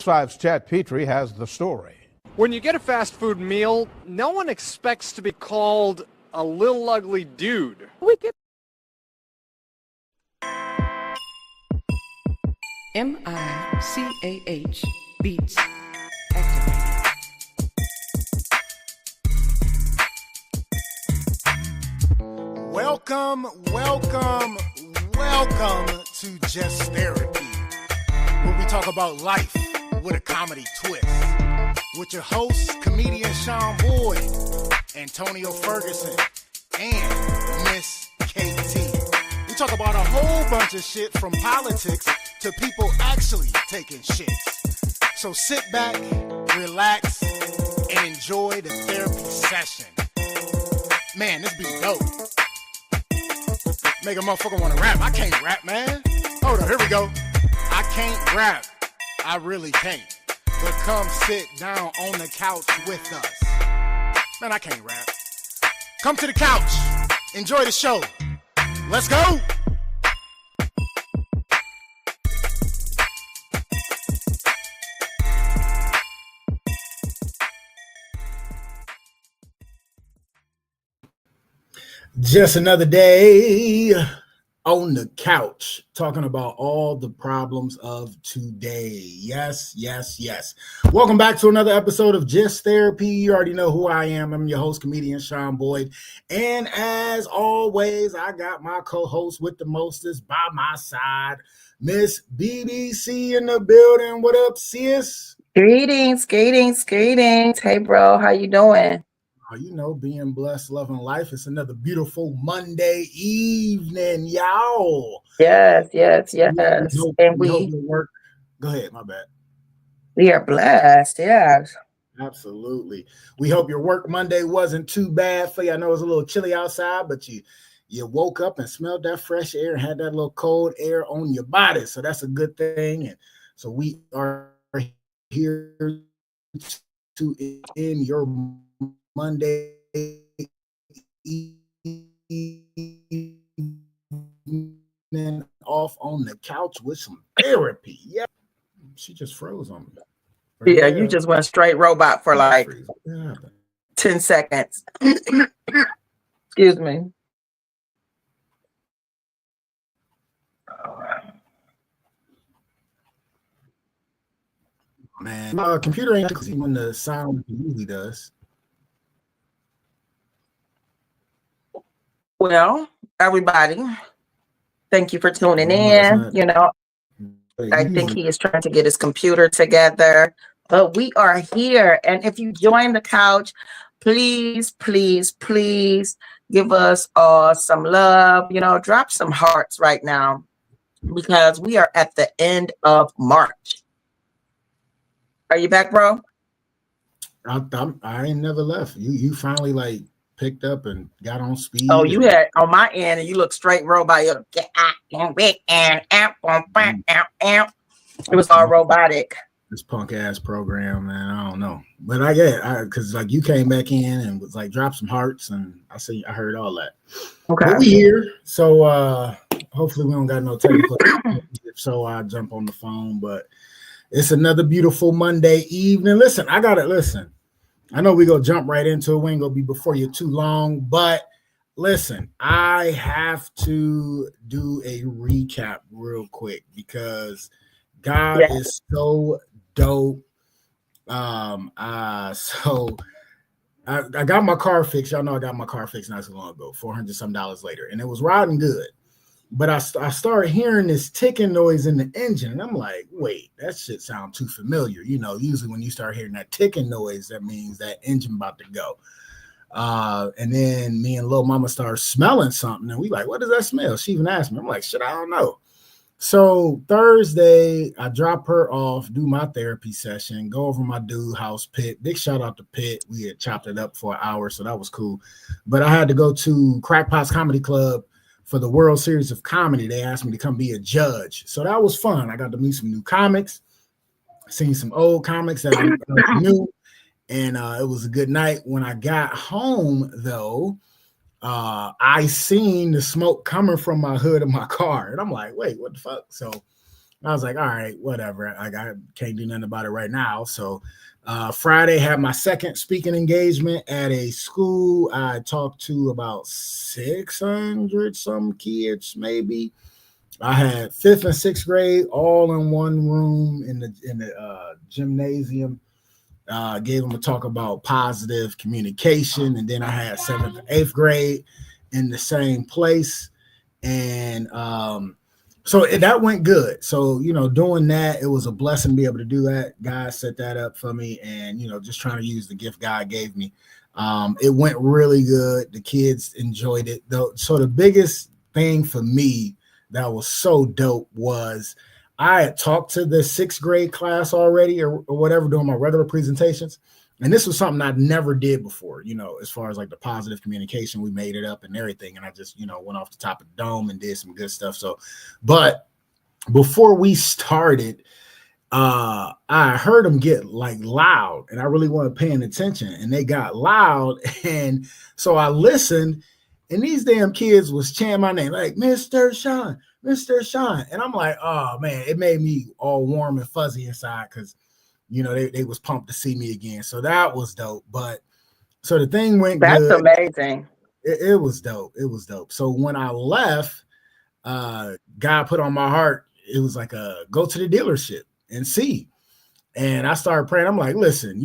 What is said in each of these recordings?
5's Chad Petrie has the story. When you get a fast food meal, no one expects to be called a little ugly dude. MICAH Beats activated. Welcome to Just Therapy, where we talk about life with a comedy twist. With your hosts, comedian Sean Boyd, Antonio Ferguson, and Miss KT. We talk about a whole bunch of shit from politics to people actually taking shits. So sit back, relax, and enjoy the therapy session. Man, this be dope. Make a motherfucker want to rap. I can't rap, man. Hold on, here we go. I can't rap. I really can't. But come sit down on the couch with us. Man, I can't rap. Come to the couch. Enjoy the show. Let's go. Just another day on the couch, talking about all the problems of today. Yes. Welcome back to another episode of Just Therapy. You already know who I am. I'm your host, comedian Sean Boyd. And as always, I got my co-host with the mostest by my side, Miss BBC in the building. What up, sis? Greetings. Hey, bro. How you doing? You know, being blessed, loving life. It's another beautiful Monday evening, y'all. Yes. And we hope your work. Go ahead, my bad. We are blessed, yes. Absolutely. We hope your work Monday wasn't too bad for you. I know it was a little chilly outside, but you woke up and smelled that fresh air and had that little cold air on your body. So that's a good thing. And so we are here to end your Monday evening off on the couch with some therapy. Yeah, she just froze on me. Yeah, you just went straight robot for like 10 seconds. Excuse me. Man, my computer ain't when the sound usually does. Well, everybody, thank you for tuning in. You know, I think he is trying to get his computer together, but we are here. And if you join the couch, please give us some love. You know, drop some hearts right now because we are at the end of March. Are you back, bro? I ain't never left. You finally picked up and got on speed. Oh, you had on my end, and you look straight robot. It was all robotic. This punk ass program, man. I don't know, but I get because you came back in and was drop some hearts, and I heard all that. Okay, but we here, so hopefully we don't got no technical. So I jump on the phone, but. It's another beautiful Monday evening. Listen, I know we gonna jump right into it. We ain't gonna be before you too long, but listen, I have to do a recap real quick because God is so dope. So I got my car fixed. Y'all know I got my car fixed not so long ago, $400 some later, and it was riding good. But I started hearing this ticking noise in the engine, and I'm like, wait, that shit sounds too familiar. You know, usually when you start hearing that ticking noise, that means that engine about to go. And then me and Lil Mama started smelling something, and we like, what does that smell? She even asked me. I'm like, shit, I don't know. So Thursday, I drop her off, do my therapy session, go over my dude house, Pitt. Big shout out to Pitt. We had chopped it up for an hour, so that was cool. But I had to go to Crackpots Comedy Club for the World Series of Comedy. They asked me to come be a judge. So that was fun. I got to meet some new comics, seen some old comics that I knew, and it was a good night. When I got home, though, I seen the smoke coming from my hood of my car, and I'm like, wait, what the fuck? So I was like, all right, whatever. Like, I can't do nothing about it right now. So Friday had my second speaking engagement at a school. I talked to about 600 some kids, maybe. I had fifth and sixth grade all in one room in the gymnasium. Gave them a talk about positive communication, and then I had seventh and eighth grade in the same place, and so that went good. So, doing that, it was a blessing to be able to do that. God set that up for me, and just trying to use the gift God gave me. It went really good. The kids enjoyed it though. So the biggest thing for me that was so dope was I had talked to the sixth grade class already or whatever doing my regular presentations. And this was something I never did before, as far as like the positive communication, we made it up and everything. And I just, went off the top of the dome and did some good stuff. So, but before we started, I heard them get like loud and I really wasn't paying attention and they got loud. And so I listened and these damn kids was chanting my name like Mr. Sean, Mr. Sean. And I'm like, oh man, it made me all warm and fuzzy inside because they was pumped to see me again. So that was dope. But so the thing went That's good. amazing. It was dope. It was dope. So when I left, God put on my heart, it was like go to the dealership and see. And I started praying. I'm like, listen,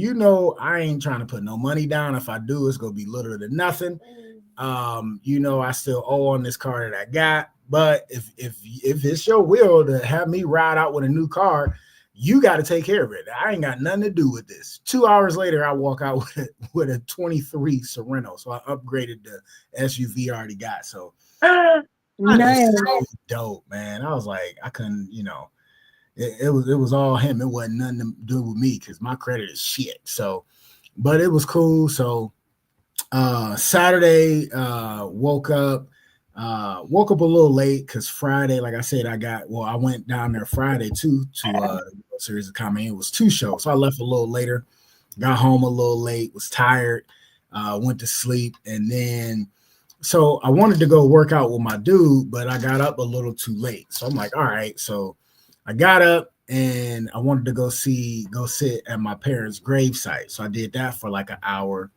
I ain't trying to put no money down. If I do, it's gonna be little to nothing. I still owe on this car that I got. But if it's your will to have me ride out with a new car, you got to take care of it. I ain't got nothing to do with this. 2 hours later, I walk out with a 23 Sorento. So I upgraded the SUV I already got. So Nice. so dope, man. I was like, I couldn't, it was all him. It wasn't nothing to do with me because my credit is shit. So, but it was cool. So Saturday, woke up a little late because Friday, like I said, I went down there Friday too to the series of comedy. It was 2 shows. So I left a little later, got home a little late, was tired, went to sleep. And then, so I wanted to go work out with my dude, but I got up a little too late. So I'm like, all right. So I got up and I wanted to go sit at my parents' gravesite. So I did that for like an hour.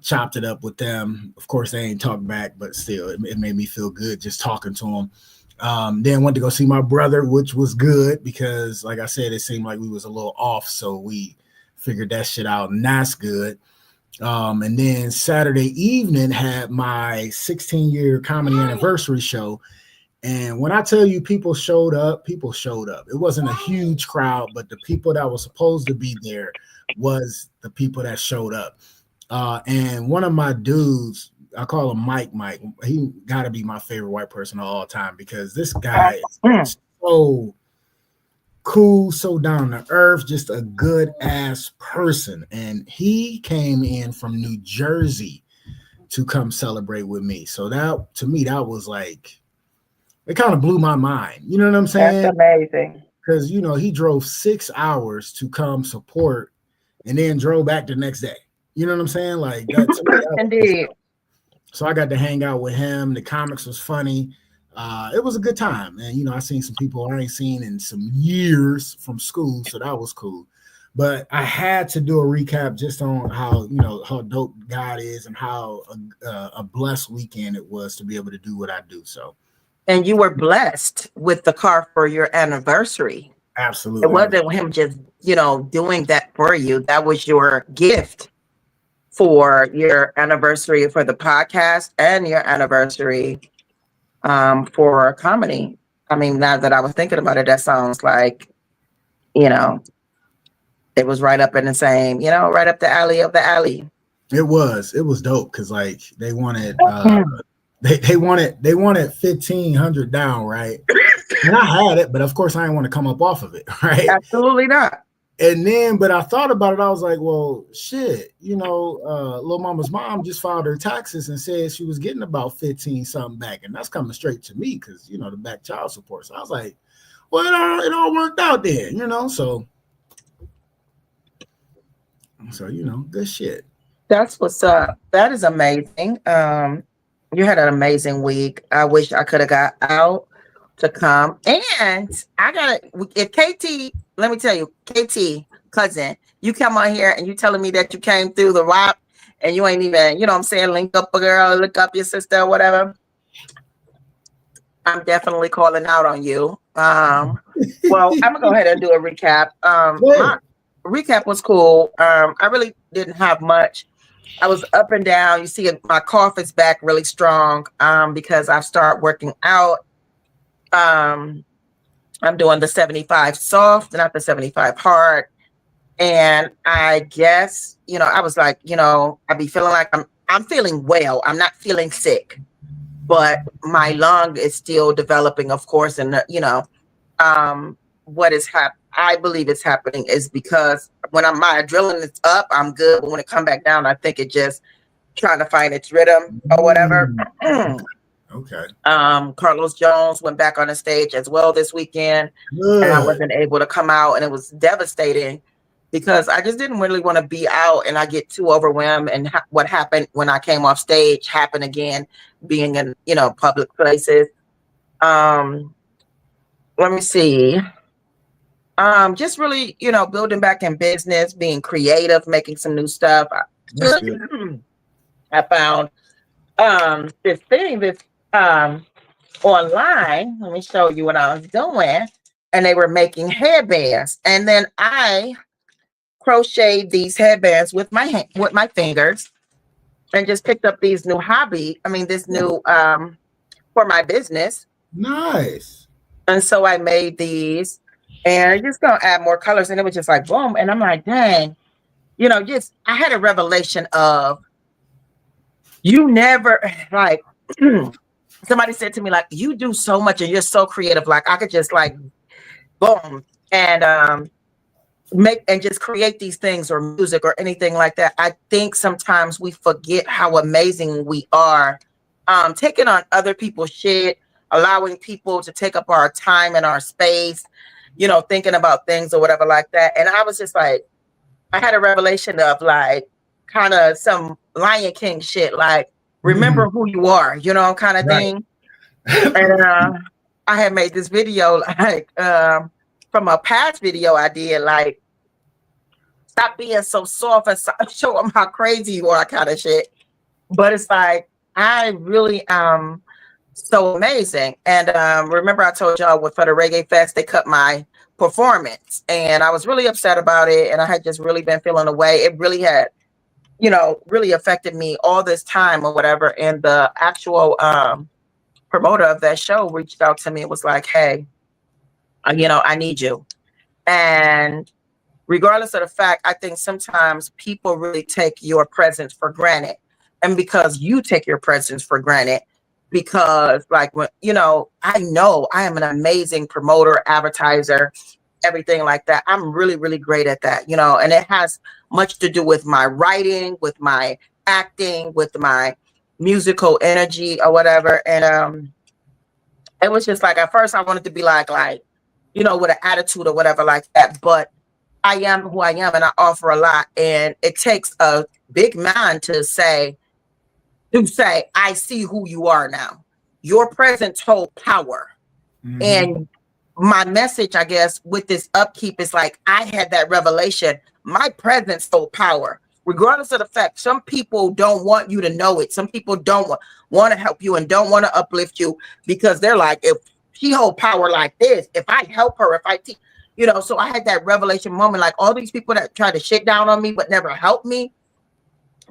Chopped it up with them. Of course, they ain't talk back, but still, it made me feel good just talking to them. Then went to go see my brother, which was good because, like I said, it seemed like we was a little off, so we figured that shit out, and that's good. And then Saturday evening had my 16-year comedy anniversary show. And when I tell you people showed up. It wasn't a huge crowd, but the people that were supposed to be there was the people that showed up. And one of my dudes, I call him Mike. He got to be my favorite white person of all time because this guy is so cool, so down to earth, just a good ass person. And he came in from New Jersey to come celebrate with me. So that, to me, that was like, it kind of blew my mind. You know what I'm saying? That's amazing. Because, he drove 6 hours to come support and then drove back the next day. You know what I'm saying? Like that. Indeed. So I got to hang out with him. The comics was funny. It was a good time. And, I seen some people I ain't seen in some years from school. So that was cool. But I had to do a recap just on how, how dope God is and how a blessed weekend it was to be able to do what I do. So. And you were blessed with the car for your anniversary. Absolutely. It wasn't him just, doing that for you. That was your gift for your anniversary for the podcast and your anniversary for comedy. I mean, now that I was thinking about it, that sounds like, it was right up in the same, right up the alley of the alley. It was dope because like they wanted they wanted 1,500 down, right? And I had it, but of course I didn't want to come up off of it, right? Absolutely not. And then, but I thought about it. I was like, well, shit, Lil Mama's mom just filed her taxes and said she was getting about 15 something back. And that's coming straight to me because, the back child support. So I was like, well, it all worked out then, So, good shit. That's what's up. That is amazing. You had an amazing week. I wish I could have got out to come. And I got if KT, let me tell you, KT cousin, you come on here and you telling me that you came through the rock and you ain't even, you know what I'm saying, link up a girl, look up your sister or whatever. I'm definitely calling out on you. Well, I'm gonna go ahead and do a recap. My recap was cool. I really didn't have much. I was up and down. You see, my cough is back really strong because I've started working out. I'm doing the 75 soft, not the 75 hard. And I guess, you know, I was like, you know, I be feeling like I'm feeling well. I'm not feeling sick, but my lung is still developing, of course. And, you know, what is I believe it's happening is because when my adrenaline is up, I'm good. But when it come back down, I think it just trying to find its rhythm or whatever. Okay. Carlos Jones went back on the stage as well this weekend, and I wasn't able to come out, and it was devastating because I just didn't really want to be out, and I get too overwhelmed. And what happened when I came off stage happened again, being in, you know, public places. Let me see. Just really, you know, building back in business, being creative, making some new stuff. I found this thing online. Let me show you what I was doing. And they were making headbands. And then I crocheted these headbands with my fingers and just picked up these new this new for my business. Nice. And so I made these and I'm just gonna add more colors. And it was just like boom. And I'm like, dang, you know, just I had a revelation of you never like somebody said to me, like, you do so much and you're so creative. Like I could just like boom and make and just create these things or music or anything like that. I think sometimes we forget how amazing we are. Taking on other people's shit, allowing people to take up our time and our space, you know, thinking about things or whatever like that. And I was just like, I had a revelation of like kind of some Lion King shit, like remember who you are, you know, kind of thing. And I had made this video like from a past video I did, like stop being so soft and show them how crazy you are kind of shit. But it's like I really so amazing. And remember I told y'all for the Reggae Fest they cut my performance and I was really upset about it, and I had just really been feeling away. It really had, you know, really affected me all this time or whatever. And the actual promoter of that show reached out to me and was like, hey, you know, I need you. And regardless of the fact, I think sometimes people really take your presence for granted. And because you take your presence for granted, because like, when, you know I am an amazing promoter, advertiser, everything like that. I'm really, really great at that, you know, and it has much to do with my writing, with my acting, with my musical energy or whatever. And it was just like, at first I wanted to be like, you know, with an attitude or whatever like that. But I am who I am and I offer a lot. And it takes a big man to say, I see who you are now. Your presence hold power. Mm-hmm. And my message, I guess, with this upkeep is like, I had that revelation. My presence hold power. Regardless of the fact, some people don't want you to know it. Some people don't want to help you and don't want to uplift you because they're like, if she hold power like this, if I help her, if I teach, you know, so I had that revelation moment, like all these people that try to shit down on me, but never help me.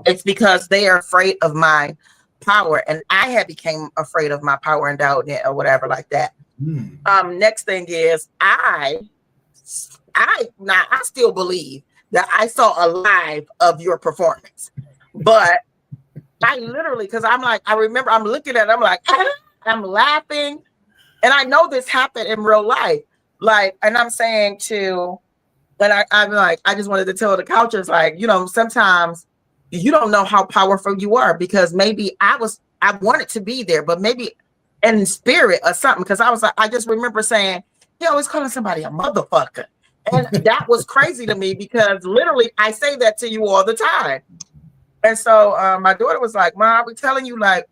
It's because they are afraid of my power. And I had became afraid of my power and doubt it or whatever like that. Next thing is I still believe that I saw a live of your performance, but I literally, because I'm like, I remember I'm looking at it, I'm like, I'm laughing. And I know this happened in real life. Like, and I'm saying I'm like, I just wanted to tell the couches, like, you know, sometimes you don't know how powerful you are because maybe I wanted to be there, but maybe in spirit or something. Cause I was like, I just remember saying, he always calling somebody a motherfucker. And that was crazy to me because literally I say that to you all the time. And so my daughter was like, Mom, we're telling you like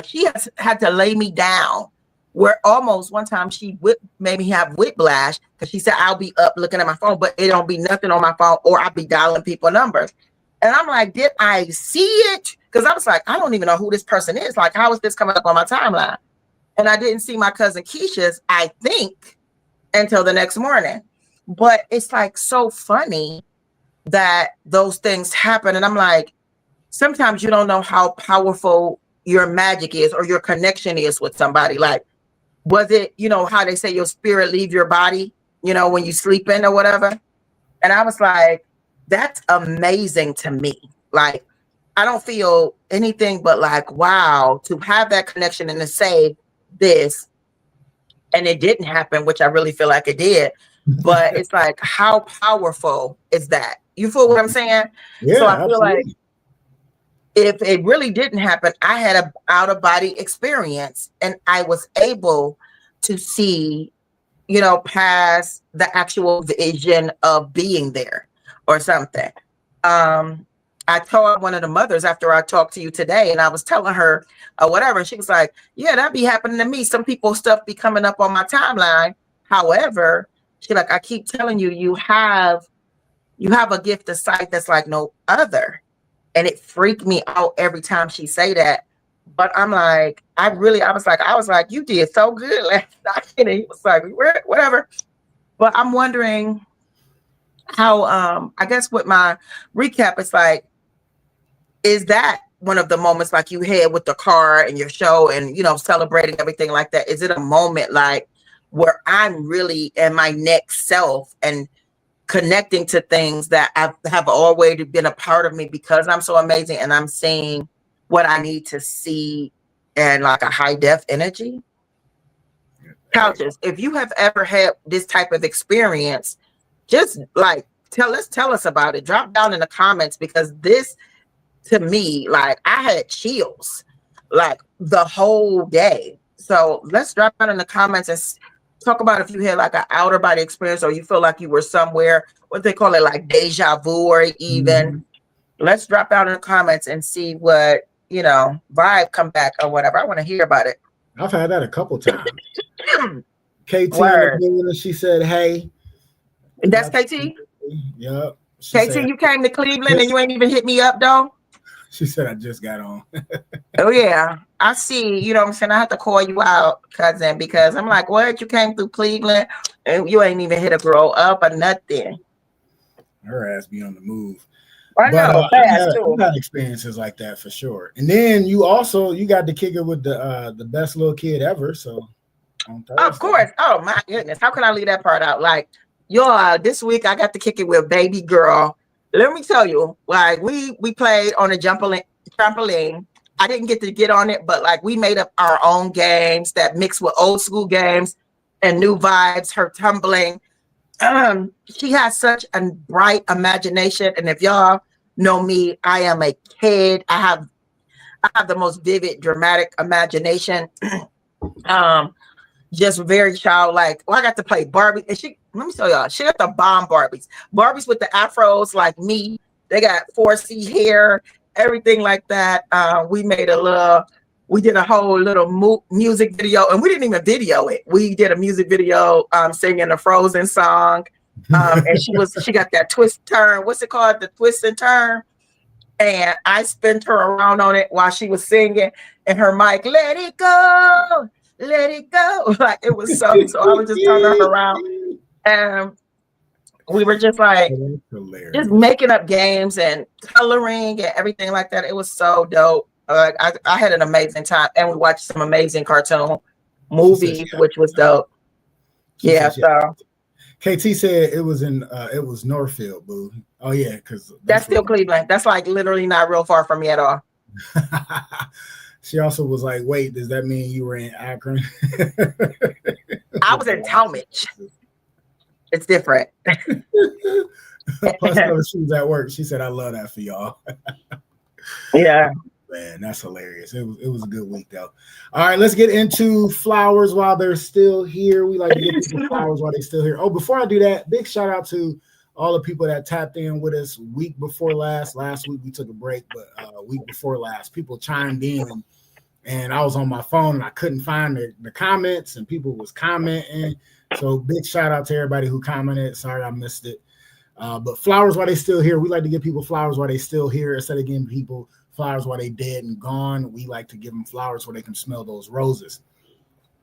she had to lay me down where almost one time she made me have whiplash because she said I'll be up looking at my phone, but it don't be nothing on my phone, or I'll be dialing people numbers. And I'm like, did I see it? Because I was like, I don't even know who this person is. Like, how is this coming up on my timeline? And I didn't see my cousin Keisha's, I think, until the next morning. But it's like so funny that those things happen. And I'm like, sometimes you don't know how powerful your magic is or your connection is with somebody. Like, was it, you know, how they say your spirit leave your body, you know, when you sleep in or whatever? And I was like, that's amazing to me. Like, I don't feel anything but like, wow, to have that connection and to say this, and it didn't happen, which I really feel like it did. But it's like, how powerful is that? You feel what I'm saying? Yeah, so I feel absolutely. like if it really didn't happen, I had an out-of-body experience, and I was able to see, you know, past the actual vision of being there or something. I told one of the mothers after I talked to you today, and I was telling her whatever, and she was like, yeah, that be happening to me. Some people stuff be coming up on my timeline. However, she like, I keep telling you, you have a gift of sight that's like no other. And it freaked me out every time she say that. But I'm like, I was like, you did so good last night. And he was like, whatever. But I'm wondering how, I guess with my recap, it's like, is that one of the moments like you had with the car and your show and, you know, celebrating everything like that? Is it a moment like where I'm really in my next self and connecting to things that have always been a part of me because I'm so amazing and I'm seeing what I need to see and like a high def energy? Couches, if you have ever had this type of experience, just like tell us about it. Drop down in the comments, because this, to me, like I had chills like the whole day. So let's drop down in the comments and talk about if you had like an outer body experience or you feel like you were somewhere, what they call it, like deja vu, or even let's drop down in the comments and see what, you know, vibe come back or whatever. I want to hear about it. I've had that a couple times. KT, and she said, hey. That's KT? Yep. KT, you came to Cleveland and you ain't even hit me up, though? She said, I just got on. Oh, yeah. I see. You know what I'm saying? I have to call you out, cousin, because I'm like, what? You came through Cleveland and you ain't even hit a grow up or nothing. Her ass be on the move. I know. I've had experiences like that for sure. And then you got to kick it with the best little kid ever. So on Thursday. Of course. Oh my goodness. How can I leave that part out? Like, y'all, this week I got to kick it with baby girl. Let me tell you, like we played on a trampoline. I didn't get to get on it, but like we made up our own games that mix with old school games and new vibes. Her tumbling. She has such a bright imagination, and if y'all know me, I am a kid. I have the most vivid, dramatic imagination. Just very childlike. Well, I got to play Barbie, and let me tell y'all, she got the bomb Barbies with the afros like me. They got 4C hair, everything like that. We did a whole little music video, and we didn't even video it. We did a music video singing a Frozen song. And she got that twist turn. What's it called? The twist and turn. And I spun her around on it while she was singing, and her mic, let it go. Like it was so I was just turning her around. And we were just like just making up games and coloring and everything like that. It was so dope. I had an amazing time, and we watched some amazing cartoon movies, which was dope. Yeah, so KT said it was Northfield, boo. Oh yeah, because that's still Cleveland. That's like literally not real far from me at all. She also was like, wait, does that mean you were in Akron? I was in Talmadge. It's different. Plus, she was at work. She said, I love that for y'all. Yeah. Man, that's hilarious. It was a good week, though. All right, let's get into flowers while they're still here. We like to get people flowers while they're still here. Oh, before I do that, big shout out to all the people that tapped in with us week before last. Last week we took a break, but week before last, people chimed in and I was on my phone and I couldn't find the comments, and people was commenting. So big shout out to everybody who commented. Sorry I missed it. But flowers while they still here. We like to give people flowers while they still here instead of giving people flowers while they dead and gone. We like to give them flowers where they can smell those roses.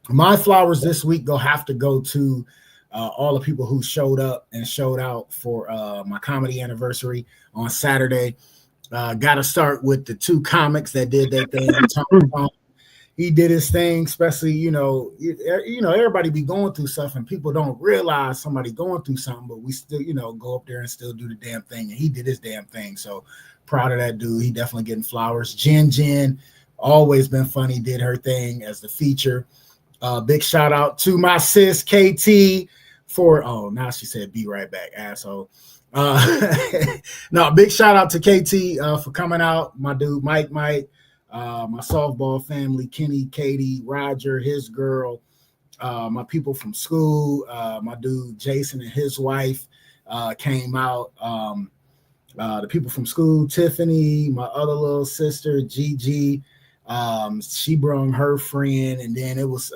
My flowers this week have to go to all the people who showed up and showed out for my comedy anniversary on Saturday. Got to start with the 2 comics that did their thing. He did his thing, especially, you know, everybody be going through stuff and people don't realize somebody going through something, but we still, you know, go up there and still do the damn thing. And he did his damn thing. So proud of that dude. He definitely getting flowers. Jen, always been funny, did her thing as the feature. Big shout out to my sis KT for, now she said be right back, asshole. No, big shout out to KT for coming out. My dude Mike, my softball family, Kenny, Katie, Roger, his girl, my people from school, my dude Jason and his wife came out. The people from school, Tiffany, my other little sister, Gigi, she brought her friend, and then it was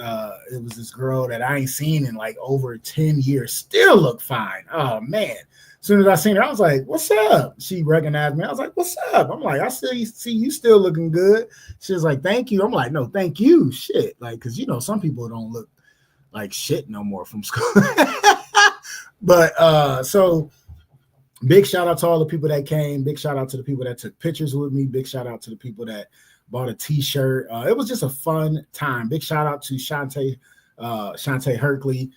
this girl that I ain't seen in like over 10 years, still look fine. Oh man. As soon as I seen her, I was like, what's up? She recognized me. I was like, what's up? I'm like, I still see you still looking good. She was like, thank you. I'm like, no, thank you. Shit. Like, because, you know, some people don't look like shit no more from school. But so big shout out to all the people that came. Big shout out to the people that took pictures with me. Big shout out to the people that bought a t-shirt. It was just a fun time. Big shout out to Shantae Herkley.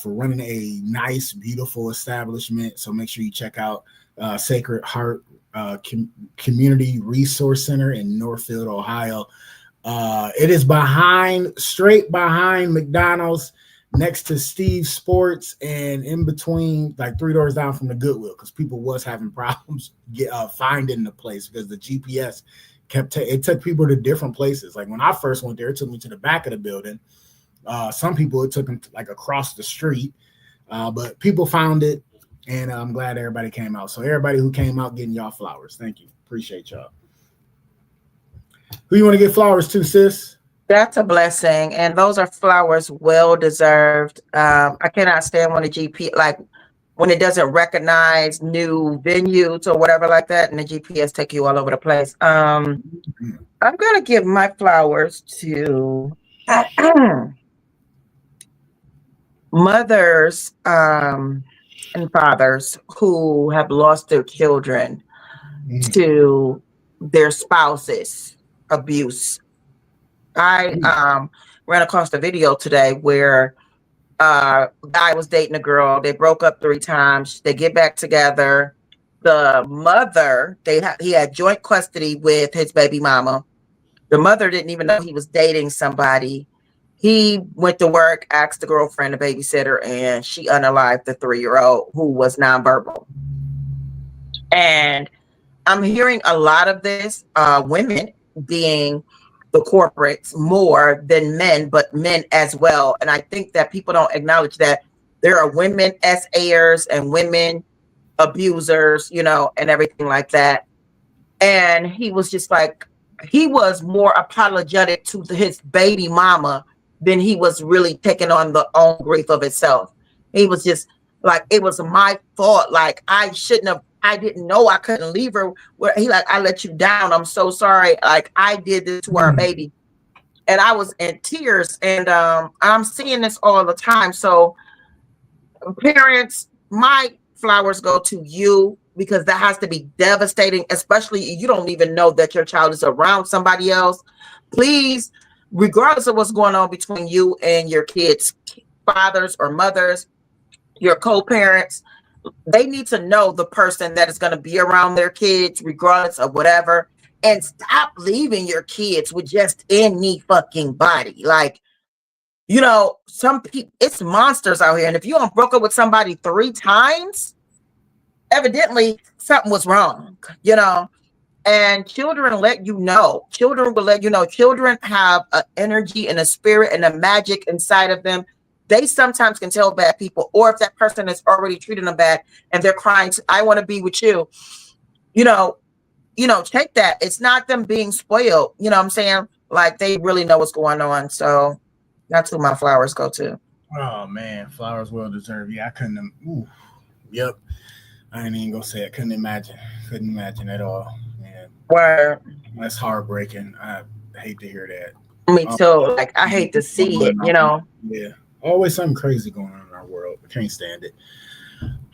For running a nice, beautiful establishment. So make sure you check out Sacred Heart Community Resource Center in Northfield, Ohio. It is straight behind McDonald's, next to Steve's Sports, and in between, like 3 doors down from the Goodwill, because people was having problems finding the place because the GPS it took people to different places. Like when I first went there, it took me to the back of the building. Some people, it took them like across the street, but people found it, and I'm glad everybody came out. So everybody who came out, getting y'all flowers. Thank you. Appreciate y'all. Who you want to get flowers to, sis? That's a blessing, and those are flowers well deserved. I cannot stand when the GP, like when it doesn't recognize new venues or whatever like that, and the GPS take you all over the place. I'm gonna give my flowers to mothers and fathers who have lost their children to their spouses' abuse. I ran across a video today where a guy was dating a girl. They broke up 3 times. They get back together. The mother, he had joint custody with his baby mama. The mother didn't even know he was dating somebody. He went to work, asked the girlfriend, the babysitter, and she unalived the 3-year-old who was nonverbal. And I'm hearing a lot of this, women being the corporates more than men, but men as well. And I think that people don't acknowledge that there are women SAers and women abusers, you know, and everything like that. And he was just like, he was more apologetic to his baby mama than he was really taking on the own grief of itself. He was just like, it was my fault. Like, I didn't know I couldn't leave her. Where he like, I let you down. I'm so sorry. Like, I did this to our baby. And I was in tears. And I'm seeing this all the time. So parents, my flowers go to you, because that has to be devastating, especially you don't even know that your child is around somebody else. Please, regardless of what's going on between you and your kids' fathers or mothers, your co-parents, they need to know the person that is going to be around their kids, regardless of whatever, and stop leaving your kids with just any fucking body. Like, you know, some people, it's monsters out here. And if you don't broke up with somebody 3 times, evidently something was wrong, you know. And children let you know. Children will let you know. Children have an energy and a spirit and a magic inside of them. They sometimes can tell bad people, or if that person is already treating them bad and they're crying, I want to be with you. You know, take that. It's not them being spoiled. You know what I'm saying? Like they really know what's going on. So that's who my flowers go to. Oh man, flowers well deserved. Yeah, I couldn't. Ooh, yep. I ain't even gonna say it. Couldn't imagine at all. Man, Where that's heartbreaking. I hate to hear that. me too. Like I hate to see it, you know. Yeah, always something crazy going on in our world. I can't stand it.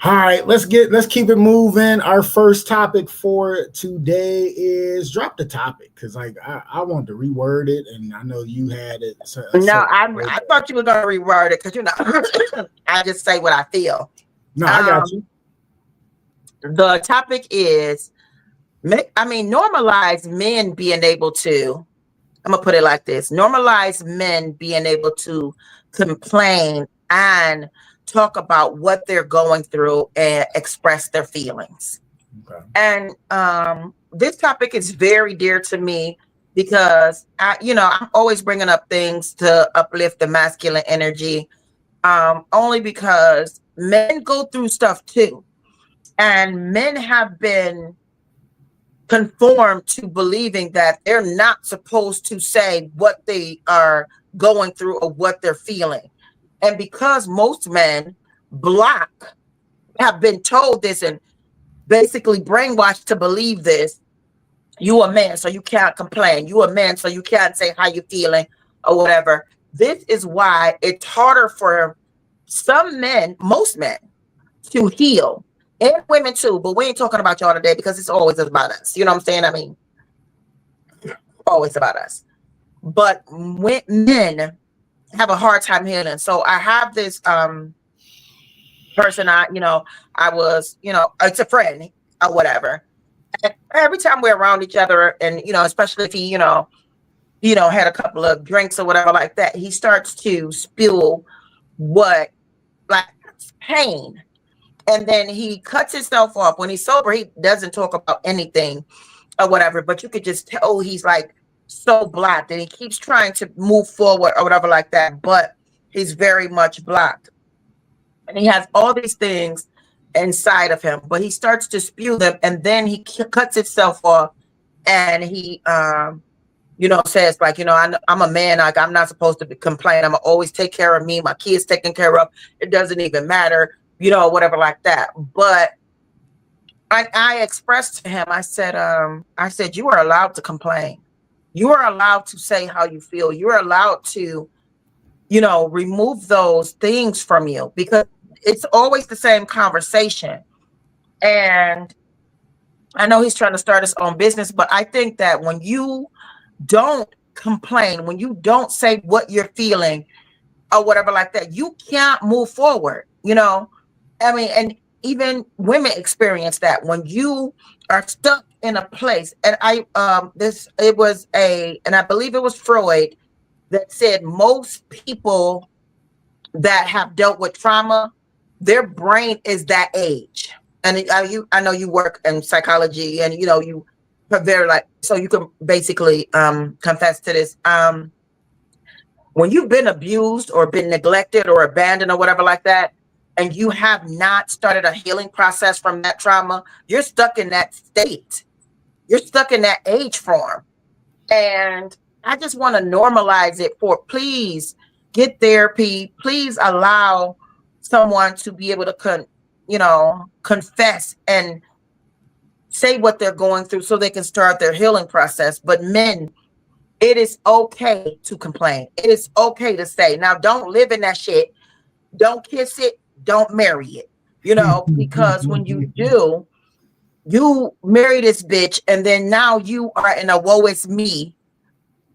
All right, let's keep it moving. Our first topic for today is drop the topic because like I want to reword it, and I know you had it. I thought you were gonna reword it because you know I just say what I feel. No, I got you. The topic is, normalize men being able to. I'm gonna put it like this: normalize men being able to complain and talk about what they're going through and express their feelings. Okay. And this topic is very dear to me because I'm always bringing up things to uplift the masculine energy, only because men go through stuff too. And men have been conformed to believing that they're not supposed to say what they are going through or what they're feeling. And because most men, Black, have been told this and basically brainwashed to believe this, you a man, so you can't complain. You a man, so you can't say how you feeling or whatever. This is why it's harder for some men, most men, to heal. And women too, but we ain't talking about y'all today because it's always about us. You know what I'm saying? I mean, always about us. But when men have a hard time healing. So I have this person I was, it's a friend or whatever. And every time we're around each other and, especially if he, had a couple of drinks or whatever like that, he starts to spill pain. And then he cuts himself off. When he's sober, he doesn't talk about anything or whatever, but you could just tell he's like so blocked and he keeps trying to move forward or whatever like that, but he's very much blocked. And he has all these things inside of him, but he starts to spew them and then he cuts himself off and he, says like, I'm a man, like I'm not supposed to complain. I'm always take care of me. My kids taken care of. It doesn't even matter. Whatever like that. But I expressed to him, I said, you are allowed to complain. You are allowed to say how you feel. You're allowed to, remove those things from you because it's always the same conversation. And I know he's trying to start his own business, but I think that when you don't complain, when you don't say what you're feeling or whatever like that, you can't move forward, and even women experience that when you are stuck in a place. And I believe it was Freud that said most people that have dealt with trauma, their brain is that age. And I know you work in psychology and you are very so you can basically confess to this. When you've been abused or been neglected or abandoned or whatever like that, and you have not started a healing process from that trauma, you're stuck in that state. You're stuck in that age form. And I just want to normalize it please get therapy. Please allow someone to be able to, confess and say what they're going through so they can start their healing process. But men, it is okay to complain. It is okay to say, now don't live in that shit. Don't kiss it. Don't marry it, because when you do, you marry this bitch and then now you are in a woe is me.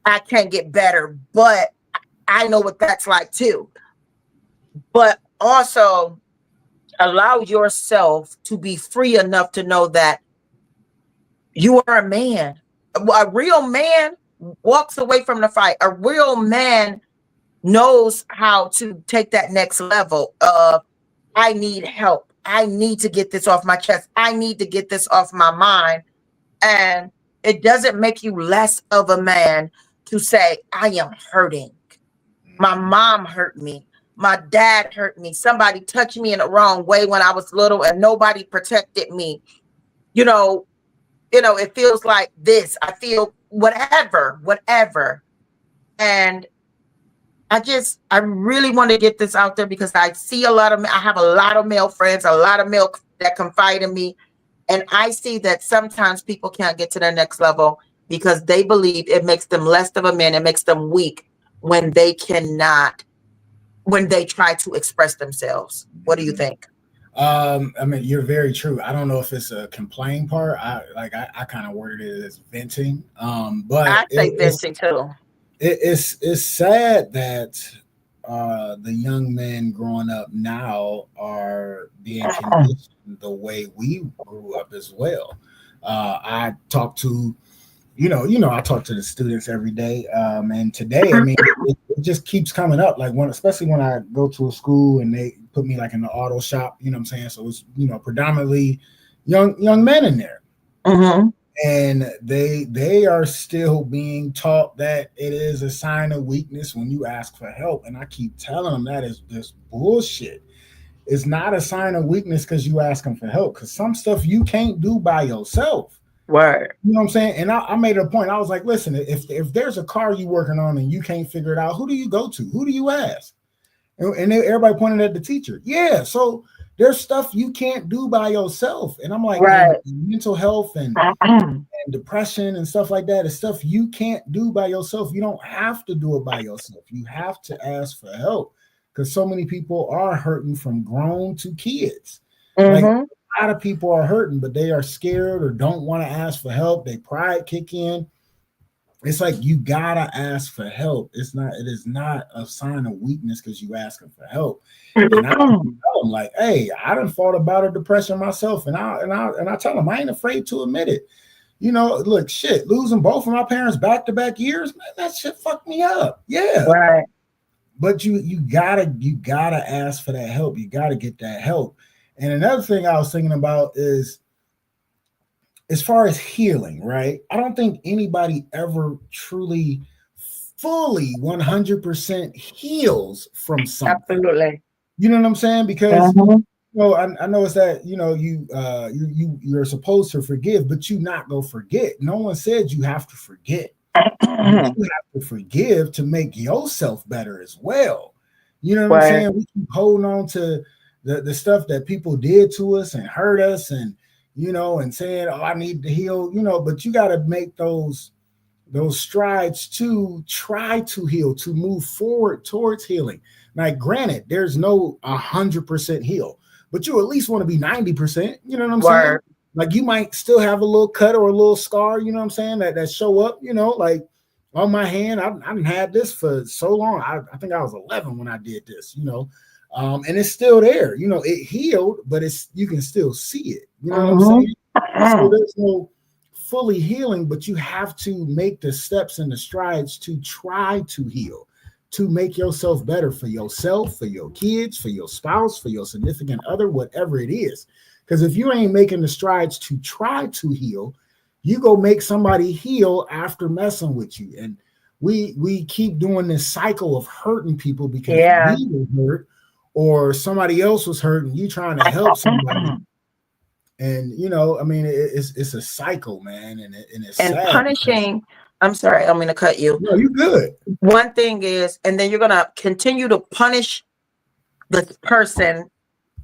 I can't get better, but I know what that's like too. But also allow yourself to be free enough to know that you are a man. A real man walks away from the fight. A real man knows how to take that next level of, I need help. I need to get this off my chest. I need to get this off my mind. And it doesn't make you less of a man to say, I am hurting. My mom hurt me. My dad hurt me. Somebody touched me in the wrong way when I was little and nobody protected me. It feels like this. I feel whatever. And I really want to get this out there because I have a lot of male friends, a lot of male that confide in me. And I see that sometimes people can't get to their next level because they believe it makes them less of a man. It makes them weak when they try to express themselves. What do you think? I mean, you're very true. I don't know if it's a complain part. I kind of worded it as venting. But I say venting too. It's sad that the young men growing up now are being conditioned the way we grew up as well. I talk to, I talk to the students every day, and today, I mean, it just keeps coming up. Like especially when I go to a school and they put me like in the auto shop, you know what I'm saying? So it's predominantly young men in there. Mm-hmm. And they are still being taught that it is a sign of weakness when you ask for help. And I keep telling them that is this bullshit. It's not a sign of weakness because you asking for help, because some stuff you can't do by yourself. Right. You know what I'm saying? And I made a point. I was like, listen, if there's a car you working on and you can't figure it out, who do you go to? Who do you ask? And everybody pointed at the teacher. Yeah, so there's stuff you can't do by yourself. And I'm like, right. Mental health and depression and stuff like that is stuff you can't do by yourself. You don't have to do it by yourself. You have to ask for help, because so many people are hurting from grown to kids. Like a lot of people are hurting, but they are scared or don't want to ask for help. They pride kick in. It's like you gotta ask for help. It is not a sign of weakness because you asking for help. And I tell them, like, hey, I done fought about a depression myself, and I tell them I ain't afraid to admit it. Look, shit, losing both of my parents back-to-back years, man, that shit fucked me up. Yeah. Right. But you gotta ask for that help. You gotta get that help. And another thing I was thinking about is, as far as healing, right? I don't think anybody ever truly, fully 100% heals from something. Absolutely. You know what I'm saying? Because I know it's that you're supposed to forgive, but you not go forget. No one said you have to forget. You have to forgive to make yourself better as well. You know what I'm saying? We keep holding on to the stuff that people did to us and hurt us, and and saying, oh, I need to heal, but you got to make those strides to try to heal, to move forward towards healing. Like, granted, there's no 100% heal, but you at least want to be 90%. You know what I'm saying? Like, you might still have a little cut or a little scar, you know what I'm saying, that show up, like on my hand. I didn't have this for so long. I think I was 11 when I did this, and it's still there. It healed, but you can still see it. You know what I'm saying? So there's no fully healing, but you have to make the steps and the strides to try to heal, to make yourself better for yourself, for your kids, for your spouse, for your significant other, whatever it is. Because if you ain't making the strides to try to heal, you go make somebody heal after messing with you. And we keep doing this cycle of hurting people because we were hurt or somebody else was hurt and you trying to help somebody. And it's a cycle, man, and it's sad punishing. I'm sorry, I'm going to cut you. No, you're good. One thing is, and then you're going to continue to punish the person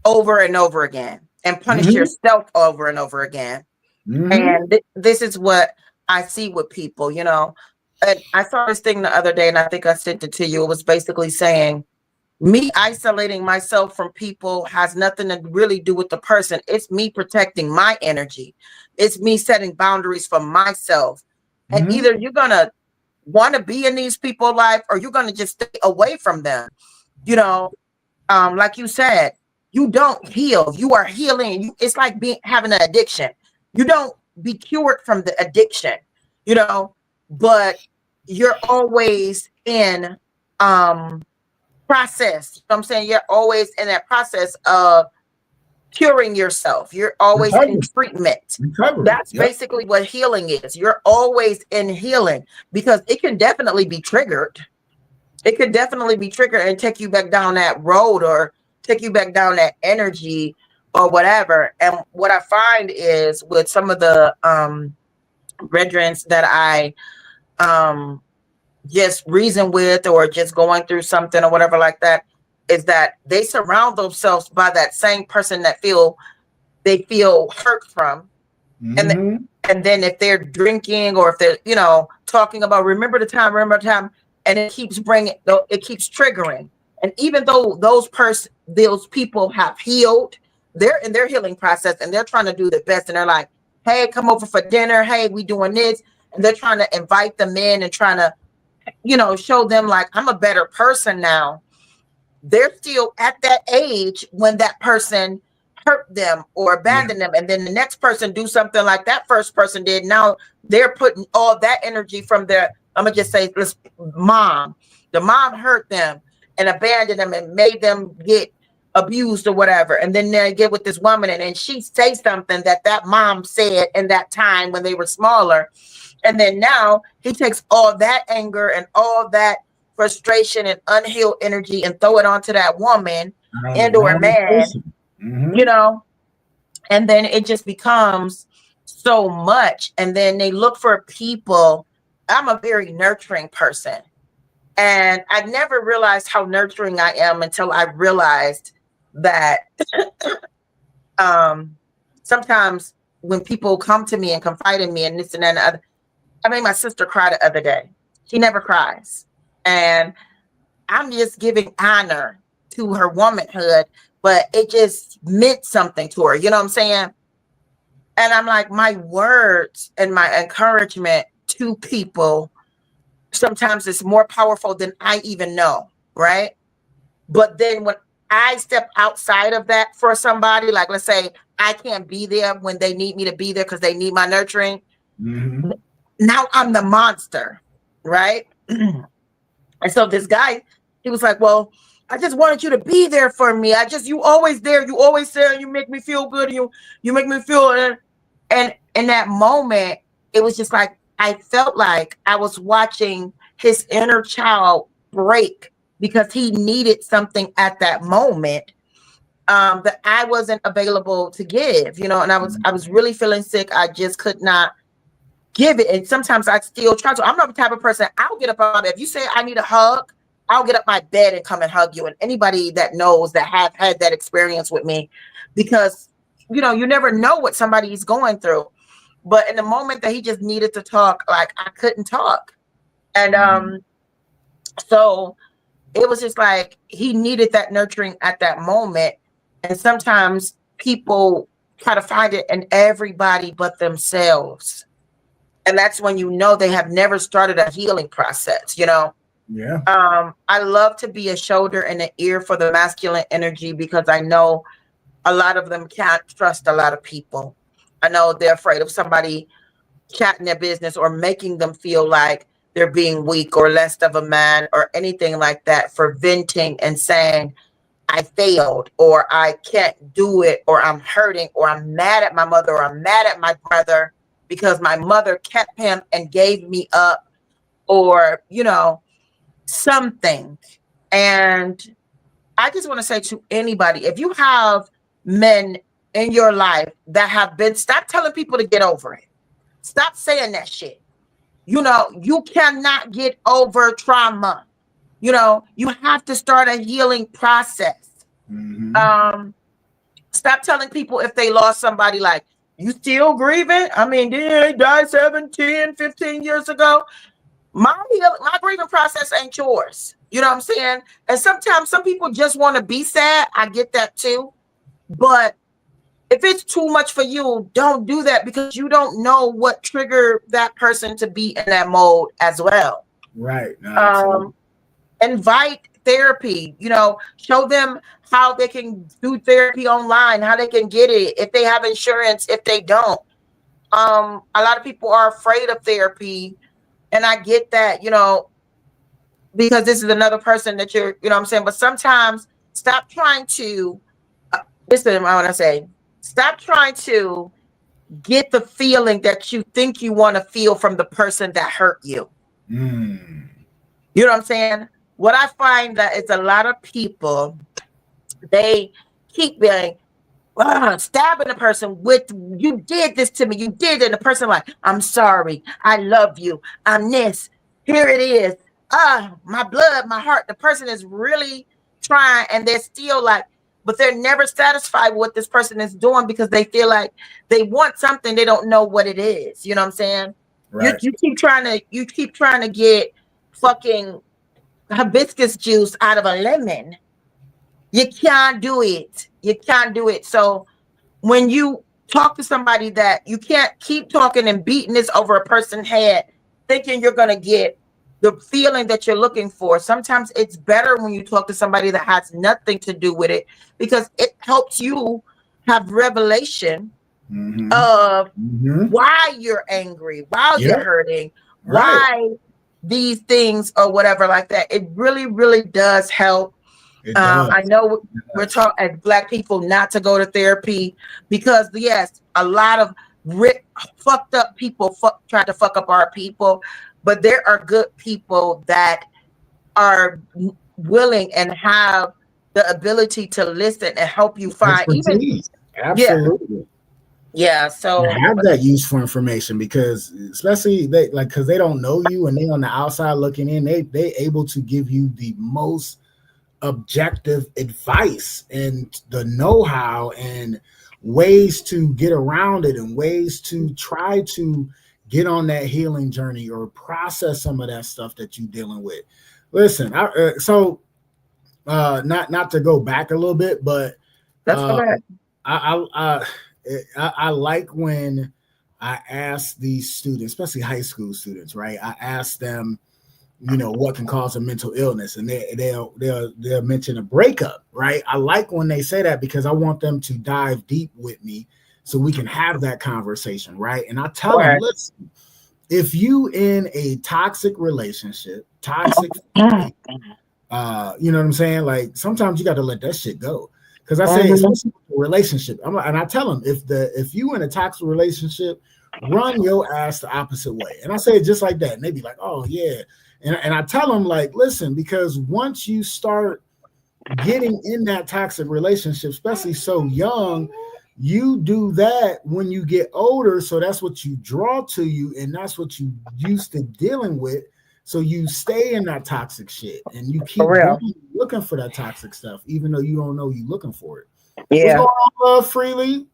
over and over again, and punish yourself over and over again. And this is what I see with people. And I saw this thing the other day, and I think I sent it to you. It was basically saying, me isolating myself from people has nothing to really do with the person. It's me protecting my energy. It's me setting boundaries for myself. And either you're going to want to be in these people's life or you're going to just stay away from them. Like you said, you don't heal. You are healing. It's like having an addiction. You don't be cured from the addiction, but you're always in process. You know what I'm saying? You're always in that process of curing yourself. You're always in treatment. That's basically what healing is. You're always in healing, because it can definitely be triggered. It could definitely be triggered and take you back down that road or take you back down that energy or whatever. And what I find is with some of the brethren that I just reason with or just going through something or whatever like that, is that they surround themselves by that same person that they feel hurt from. Mhm. And then if they're drinking or if they're, talking about remember the time, and it keeps triggering. And even though those people have healed, they're in their healing process and they're trying to do the best. And they're like, hey, come over for dinner. Hey, we doing this. And they're trying to invite them in and trying to, show them like, I'm a better person now. They're still at that age when that person hurt them or abandoned them. And then the next person do something like that first person did. Now they're putting all that energy from their, I'm going to just say, mom. The mom hurt them and abandoned them and made them get abused or whatever. And then they get with this woman and she says something that mom said in that time when they were smaller. And then now he takes all that anger and all that frustration and unhealed energy and throw it onto that woman and or man, and then it just becomes so much. And then they look for people. I'm a very nurturing person. And I never realized how nurturing I am until I realized that sometimes when people come to me and confide in me and this and that and the other, I made my sister cry the other day. She never cries. And I'm just giving honor to her womanhood, but it just meant something to her. You know what I'm saying? And I'm like, my words and my encouragement to people sometimes is more powerful than I even know, right? But then when I step outside of that for somebody, like let's say I can't be there when they need me to be there because they need my nurturing. Now I'm the monster, right? And so this guy, he was like, well, I just wanted you to be there for me. You always there. You always there. You make me feel good. You make me feel. And in that moment, it was just like, I felt like I was watching his inner child break because he needed something at that moment that I wasn't available to give, and I was really feeling sick. I just could not give it. And sometimes I still try to. I'm not the type of person, I'll get up out of bed. If you say I need a hug, I'll get up my bed and come and hug you. And anybody that knows that have had that experience with me, because, you never know what somebody's going through. But in the moment that he just needed to talk, like I couldn't talk. And so it was just like he needed that nurturing at that moment. And sometimes people try to find it in everybody but themselves. And that's when they have never started a healing process, Yeah. I love to be a shoulder and an ear for the masculine energy because I know a lot of them can't trust a lot of people. I know they're afraid of somebody chatting their business or making them feel like they're being weak or less of a man or anything like that for venting and saying, I failed, or I can't do it, or I'm hurting, or I'm mad at my mother, or I'm mad at my brother because my mother kept him and gave me up, or, something. And I just want to say to anybody, if you have men in your life that have stop telling people to get over it. Stop saying that shit. You cannot get over trauma. You have to start a healing process. Stop telling people if they lost somebody, like, you still grieving? I mean, they died 17, 15 years ago. My grieving process ain't yours. You know what I'm saying? And sometimes some people just want to be sad. I get that too. But if it's too much for you, don't do that because you don't know what triggered that person to be in that mode as well. Right. No, invite therapy, show them how they can do therapy online, how they can get it, if they have insurance, if they don't. A lot of people are afraid of therapy. And I get that, because this is another person that you're, what I'm saying? But sometimes stop trying to, listen, I want to say, stop trying to get the feeling that you think you want to feel from the person that hurt you. You know what I'm saying? What I find that it's a lot of people, they keep being stabbing the person with, you did this to me, you did it. And the person like, I'm sorry, I love you, I'm this, here it is. my blood, my heart. The person is really trying, and they're still like, but they're never satisfied with what this person is doing because they feel like they want something, they don't know what it is. You know what I'm saying? Right. You keep trying to get fucking hibiscus juice out of a lemon. You can't do it. You can't do it. So when you talk to somebody, that you can't keep talking and beating this over a person's head, thinking you're going to get the feeling that you're looking for. Sometimes it's better when you talk to somebody that has nothing to do with it, because it helps you have revelation of why you're angry, why you're hurting, why these things or whatever like that. It really, really does help. I know we're talking as Black people not to go to therapy because, yes, a lot of fucked up people try to fuck up our people, but there are good people that are willing and have the ability to listen and help you find expertise. Absolutely. Yeah. So and have that useful information, because especially because they don't know you and they on the outside looking in, they able to give you the most objective advice and the know-how and ways to get around it and ways to try to get on that healing journey or process some of that stuff that you're dealing with. Listen, not to go back a little bit, but that's correct. I like when I ask these students, especially high school students, right? I ask them, what can cause a mental illness, and they'll mention a breakup, right? I like when they say that because I want them to dive deep with me so we can have that conversation, right? And I tell them, listen, if you in a toxic relationship, you know what I'm saying? Like sometimes you got to let that shit go. Because I say, especially relationship, and I tell them, if you in a toxic relationship, run your ass the opposite way. And I say it just like that, and they be like, oh yeah. And I tell them, like, listen, because once you start getting in that toxic relationship, especially so young, you do that when you get older. So that's what you draw to you, and that's what you used to dealing with. So you stay in that toxic shit, and you keep looking for that toxic stuff, even though you don't know you're looking for it. Yeah. What's going on, Love Freely?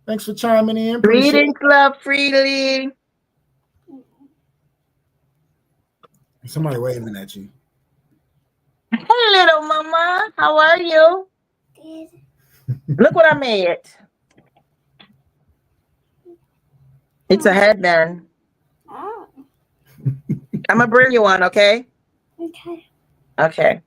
Thanks for chiming in. Greetings, Love Freely. Somebody waving at you. Hey, little mama. How are you? Good. Look what I made. It's a headband. Oh. I'm going to bring you one, okay? Okay.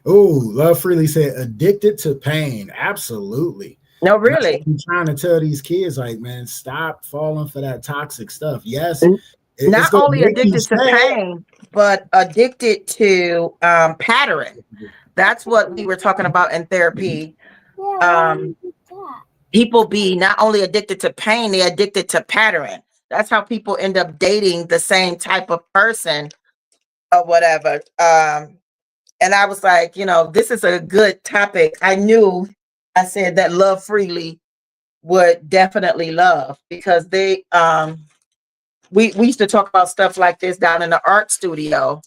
Oh, Love Freely said, addicted to pain. Absolutely. No, really. I'm trying to tell these kids, like, man, stop falling for that toxic stuff. Yes. Not only addicted to pain, but addicted to pattern. That's what we were talking about in therapy. People be not only addicted to pain, they're addicted to pattern. That's how people end up dating the same type of person or whatever. And I was like, this is a good topic. I said that Love Freely would definitely love, because they we used to talk about stuff like this down in the art studio.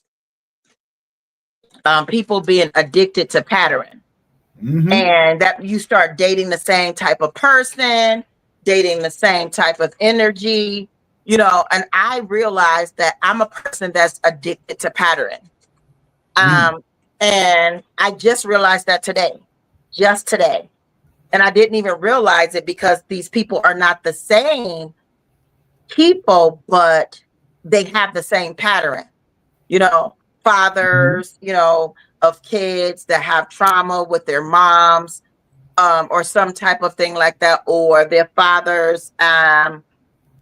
People being addicted to pattern. And that you start dating the same type of person, dating the same type of energy, and I realized that I'm a person that's addicted to pattern. And I just realized that just today. And I didn't even realize it because these people are not the same people, but they have the same pattern, fathers, of kids that have trauma with their moms, or some type of thing like that, or their fathers,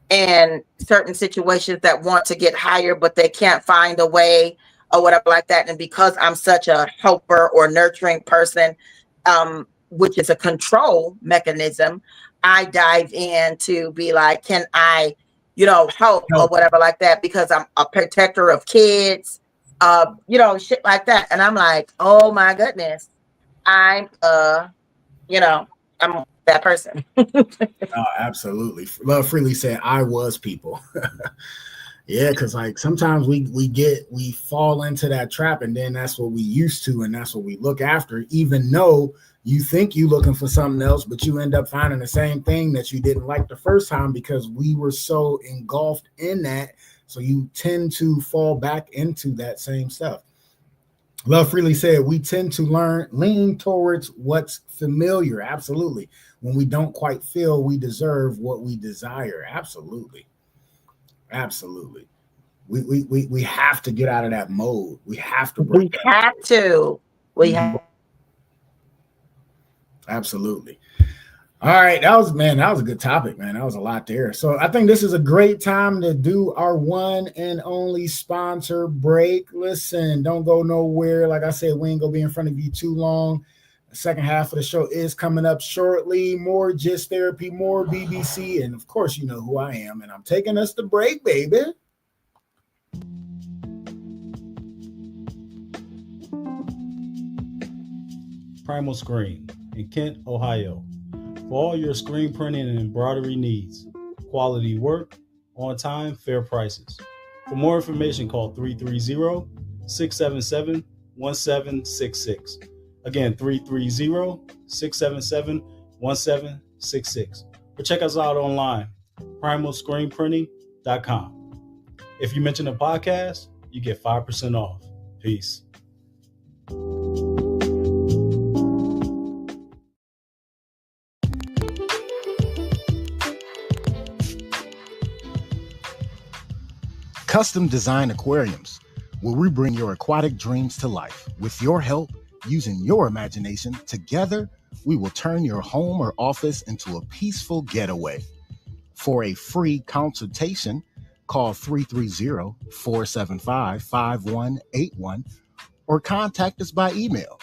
in certain situations that want to get higher, but they can't find a way or whatever like that. And because I'm such a helper or nurturing person, which is a control mechanism, I dive in to be like, can I, help or whatever like that, because I'm a protector of kids, shit like that. And I'm like, oh my goodness, I'm that person. Oh, absolutely. Love Freely said, I was people. Yeah, because like sometimes we fall into that trap, and then that's what we used to, and that's what we look after, even though you think you looking for something else, but you end up finding the same thing that you didn't like the first time because we were so engulfed in that. So you tend to fall back into that same stuff. Love Freely said, we tend to lean towards what's familiar. Absolutely. When we don't quite feel we deserve what we desire. Absolutely. Absolutely. We have to get out of that mode. We have to break We have to. We have. Absolutely. All right, that was a good topic, man. That was a lot there. So I think this is a great time to do our one and only sponsor break. Listen, don't go nowhere. Like I said, we ain't gonna be in front of you too long. The second half of the show is coming up shortly. More Gist Therapy, more BBC, and of course, you know who I am. And I'm taking us to break, baby. Primal Screen in Kent, Ohio. For all your screen printing and embroidery needs, quality work, on time, fair prices. For more information, call 330-677-1766. Again, 330-677-1766. Or check us out online, primalscreenprinting.com. If you mention a podcast, you get 5% off. Peace. Custom Design Aquariums, where we bring your aquatic dreams to life. With your help, using your imagination, together, we will turn your home or office into a peaceful getaway. For a free consultation, call 330-475-5181 or contact us by email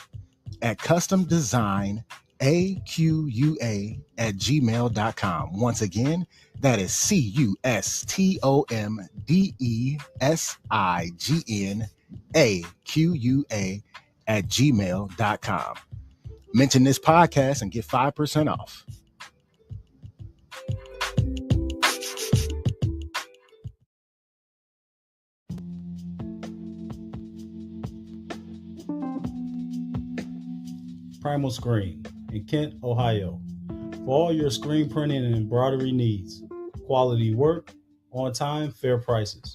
at customdesignaqa@gmail.com. Once again, that is customdesignaqa@gmail.com. Mention this podcast and get 5% off. Primal Screen in Kent, Ohio. For all your screen printing and embroidery needs, quality work, on time, fair prices.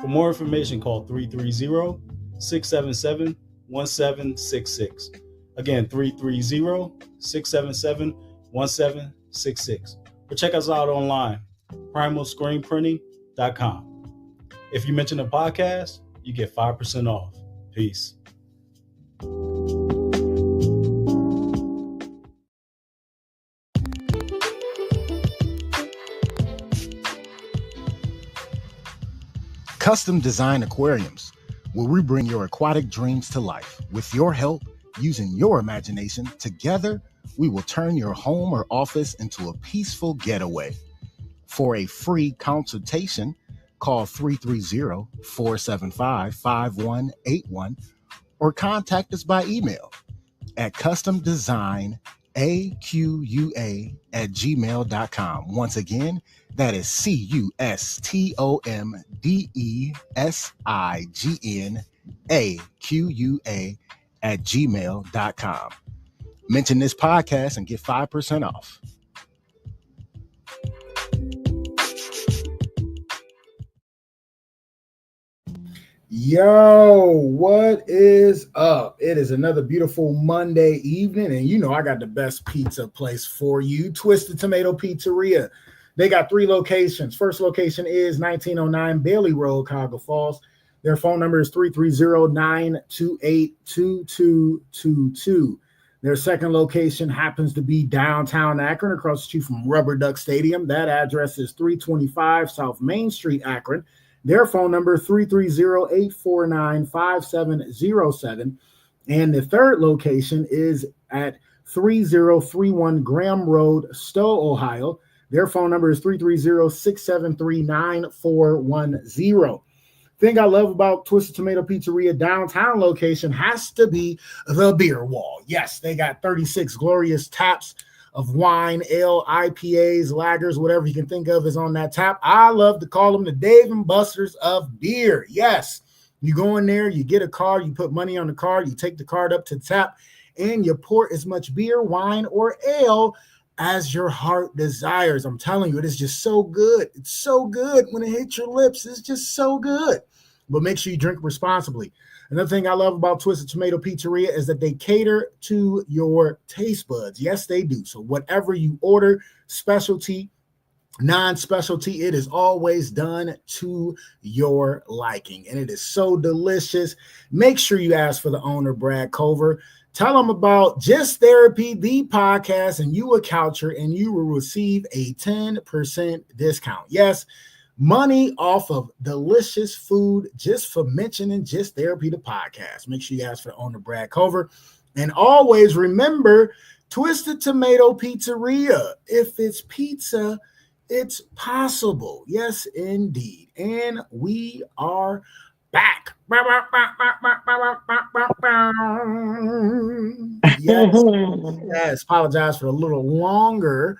For more information, call 330-677-1766. Again, 330-677-1766. Or check us out online, primalscreenprinting.com. If you mention a podcast, you get 5% off. Peace. Custom Design Aquariums, where we bring your aquatic dreams to life. With your help, using your imagination, together, we will turn your home or office into a peaceful getaway. For a free consultation, call 330-475-5181 or contact us by email at customdesignaqa@gmail.com. Once again, that is customdesignaqa@gmail.com. Mention this podcast and get 5% off. Yo, what is up? It is another beautiful Monday evening, and you know I got the best pizza place for you, Twisted Tomato Pizzeria. They got 3 locations. First location is 1909 Bailey Road, Cuyahoga Falls. Their phone number is 330-928-2222. Their second location happens to be downtown Akron, across the street from Rubber Duck Stadium. That address is 325 South Main Street, Akron. Their phone number, 330-849-5707. And the third location is at 3031 Graham Road, Stowe, Ohio. Their phone number is 330-673-9410. Thing I love about Twisted Tomato Pizzeria downtown location has to be the beer wall. Yes, they got 36 glorious taps of wine, ale, IPAs, lagers, whatever you can think of is on that tap. I love to call them the Dave and Buster's of beer. Yes, you go in there, you get a card, you put money on the card, you take the card up to the tap, and you pour as much beer, wine, or ale as your heart desires. I'm telling you, it is just so good. It's so good when it hits your lips. It's just so good. But make sure you drink responsibly. Another thing I love about Twisted Tomato Pizzeria is that they cater to your taste buds. Yes, they do. So whatever you order, specialty, non-specialty, it is always done to your liking. And it is so delicious. Make sure you ask for the owner, Brad Culver. Tell them about Just Therapy, the podcast, and you a coucher, and you will receive a 10% discount. Yes, money off of delicious food just for mentioning Just Therapy, the podcast. Make sure you ask for the owner, Brad Culver. And always remember, Twisted Tomato Pizzeria. If it's pizza, it's possible. Yes, indeed. And we are back. Yes. Apologize for a little longer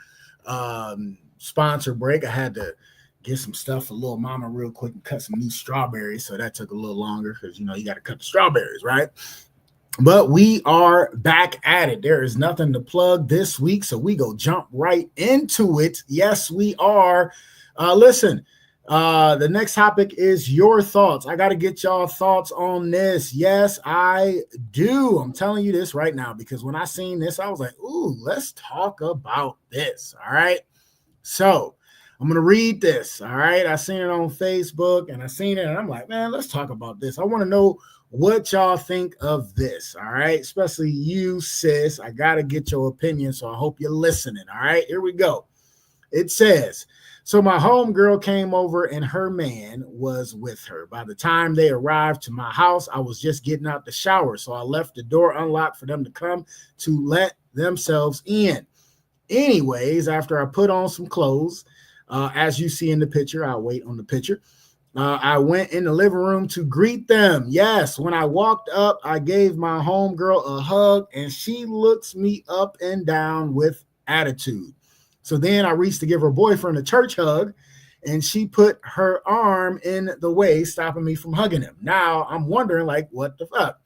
sponsor break. I had to get some stuff for little mama real quick and cut some new strawberries. So that took a little longer because, you know, you got to cut the strawberries, right? But we are back at it. There is nothing to plug this week, so we go jump right into it. Yes, we are. Listen, the next topic is your thoughts. I got to get y'all thoughts on this. Yes, I do. I'm telling you this right now because when I seen this, I was like, ooh, let's talk about this. All right. So I'm going to read this. All right. I seen it on Facebook and I seen it and I'm like, man, let's talk about this. I want to know what y'all think of this. All right. Especially you, sis. I got to get your opinion. So I hope you're listening. All right. Here we go. It says, so my homegirl came over and her man was with her. By the time they arrived to my house, I was just getting out the shower. So I left the door unlocked for them to come to let themselves in. Anyways, after I put on some clothes, as you see in the picture, I'll wait on the picture. I went in the living room to greet them. Yes, when I walked up, I gave my homegirl a hug and she looks me up and down with attitude. So then I reached to give her boyfriend a church hug and she put her arm in the way, stopping me from hugging him. Now I'm wondering, like, what the fuck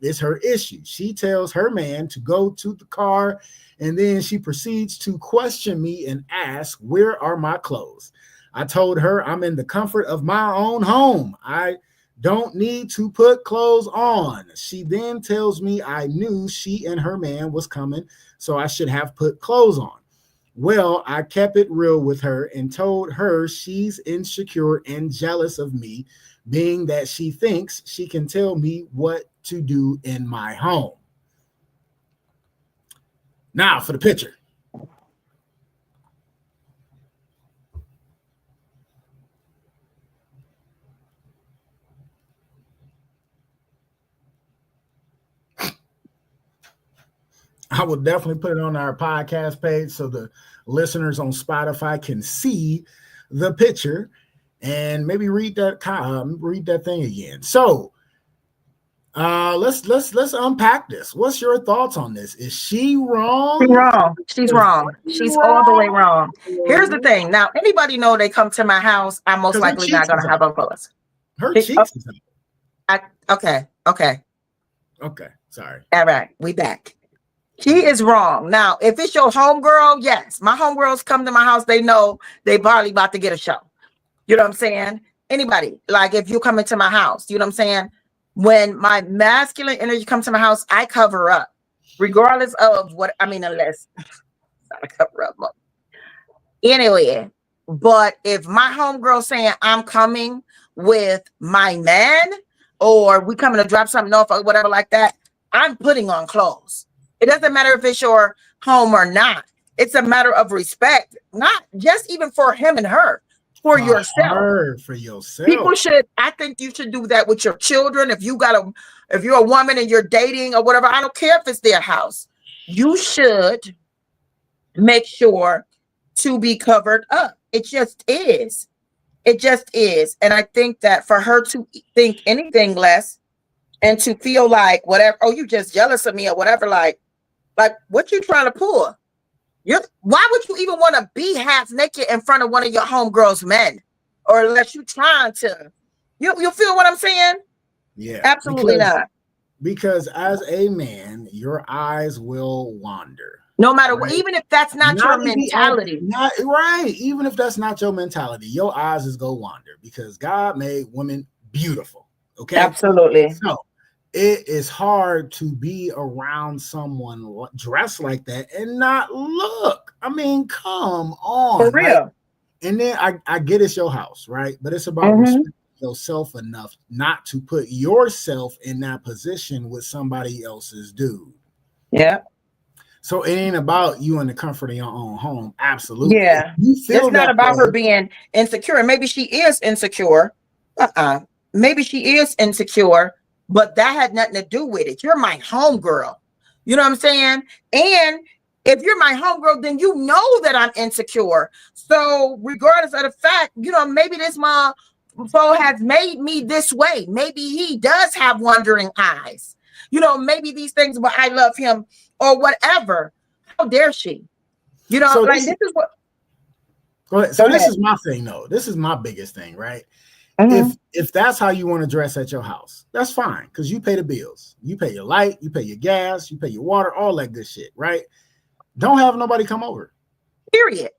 is her issue? She tells her man to go to the car and then she proceeds to question me and ask, where are my clothes? I told her I'm in the comfort of my own home. I don't need to put clothes on. She then tells me I knew she and her man was coming, so I should have put clothes on. Well, I kept it real with her and told her she's insecure and jealous of me, being that she thinks she can tell me what to do in my home. Now for the picture. I will definitely put it on our podcast page so the listeners on Spotify can see the picture and maybe read that thing again. So let's unpack this. What's your thoughts on this? Is she wrong? She's wrong. She's wrong. She's all the way wrong. Here's the thing. Now, anybody know they come to my house, I'm most likely not going to have a clothes. Her cheeks is out. Okay. Sorry. All right. We back. She is wrong. Now, if it's your homegirl, yes. My homegirls come to my house, they know they probably about to get a show. You know what I'm saying? Anybody, like if you come into my house, you know what I'm saying? When my masculine energy comes to my house, I cover up, regardless of what, I mean, unless not a cover up. Anyway, but if my homegirl saying I'm coming with my man or we coming to drop something off or whatever like that, I'm putting on clothes. It doesn't matter if it's your home or not. It's a matter of respect, not just even for him and her, for yourself. For yourself. People should, I think you should do that with your children. If you're a woman and you're dating or whatever, I don't care if it's their house. You should make sure to be covered up. It just is. It just is. And I think that for her to think anything less and to feel like whatever, oh, you just jealous of me or whatever, like what you trying to pull? Why would you even want to be half naked in front of one of your homegirls' men, or unless you trying to? You feel what I'm saying? Yeah, Absolutely not. Because as a man, your eyes will wander. No matter what, even if that's not your mentality. Not right. Even if that's not your mentality, your eyes is go wander because God made women beautiful. Okay. Absolutely. So it is hard to be around someone dressed like that and not look. I mean, come on. For real. Like, and then I get it's your house, right? But it's about respecting yourself enough not to put yourself in that position with somebody else's dude. Yeah. So it ain't about you in the comfort of your own home. Absolutely. Yeah. It's not about her being insecure. And maybe she is insecure. Maybe she is insecure, but that had nothing to do with it. You're my homegirl. You know what I'm saying? And if you're my homegirl, then you know that I'm insecure. So regardless of the fact, maybe this motherfucker has made me this way. Maybe he does have wandering eyes. Maybe these things, but I love him or whatever. How dare she? So this is what. Go ahead. So this is my thing, though. This is my biggest thing, right? If that's how you want to dress at your house, that's fine because you pay the bills. You pay your light, you pay your gas, you pay your water, all that good shit, right? Don't have nobody come over. Period.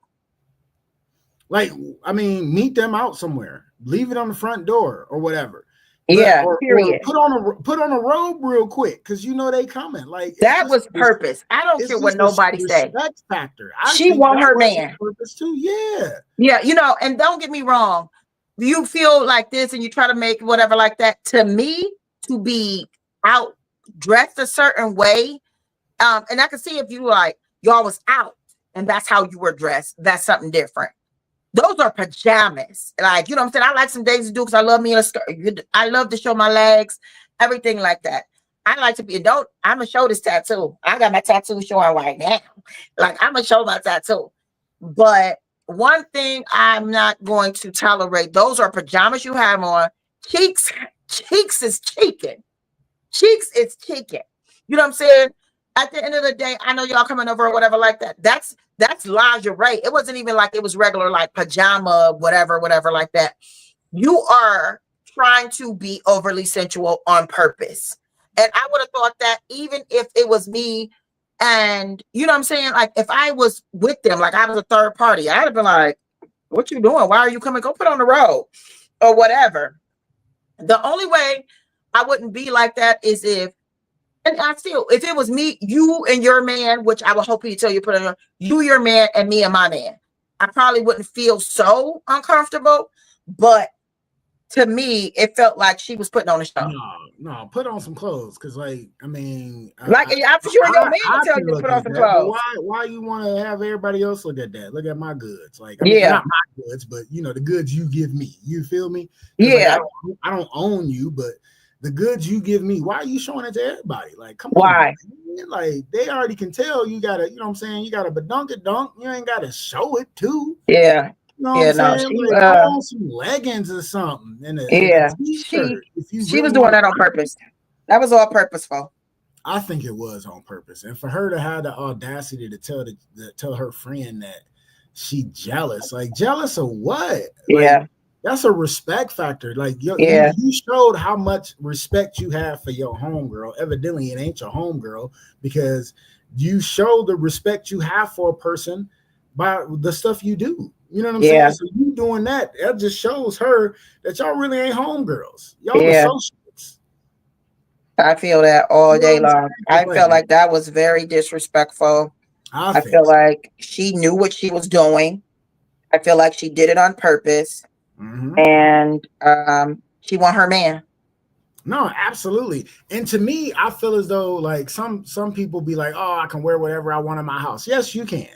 Like, I mean, meet them out somewhere. Leave it on the front door or whatever. Yeah, period. Or put on a robe real quick because they coming. Like that was purpose. I don't care what nobody say. Respect factor. She want her man. Purpose too. Yeah. Yeah. And don't get me wrong. You feel like this and you try to make whatever like that. To me, to be out dressed a certain way, and I can see if you y'all was out and that's how you were dressed. That's something different. Those are pajamas. Like, you know what I'm saying? I like some days to do because I love me in a skirt. I love to show my legs, everything like that. I like to be I'm gonna show this tattoo. I got my tattoo showing right now. Like, I'm gonna show my tattoo. But one thing I'm not going to tolerate, those are pajamas you have on. Cheeks is cheeking. Cheeks is cheeking. You know what I'm saying? At the end of the day, I know y'all coming over or whatever like that. That's lingerie. It wasn't even like it was regular, like pajama, whatever like that. You are trying to be overly sensual on purpose. And I would have thought that even if it was me and, you know what I'm saying? Like, if I was with them, like I was a third party, I'd have been like, what you doing? Why are you coming? Go put on the road or whatever. The only way I wouldn't be like that is if it was me, you and your man, which I would hope he'd tell you put on you, your man, and me and my man, I probably wouldn't feel so uncomfortable. But to me, it felt like she was putting on a show. No, put on some clothes, because I'm sure your man will tell you to put on some clothes. Why you want to have everybody else look at that? Look at my goods, not my goods, but the goods you give me. You feel me? Yeah, I don't own you, but the goods you give me, why are you showing it to everybody? Like, come on. Man. Like, they already can tell you gotta, you know what I'm saying? You gotta bedunk. You ain't gotta show it too. Yeah. You know what I'm saying? I want some leggings or something. She was doing that on purpose. That was all purposeful. I think it was on purpose. And for her to have the audacity to tell her friend that she jealous, like, jealous of what? Yeah. That's a respect factor. Like, you showed how much respect you have for your homegirl. Evidently, it ain't your homegirl because you show the respect you have for a person by the stuff you do. You know what I'm saying? So you doing that just shows her that y'all really ain't homegirls. Y'all associates. I feel that all day long. I felt like that was very disrespectful. I feel like she knew what she was doing. I feel like she did it on purpose. Mm-hmm. And she want her man. No, absolutely. And to me, I feel as though like some people be like, oh, I can wear whatever I want in my house. Yes, you can.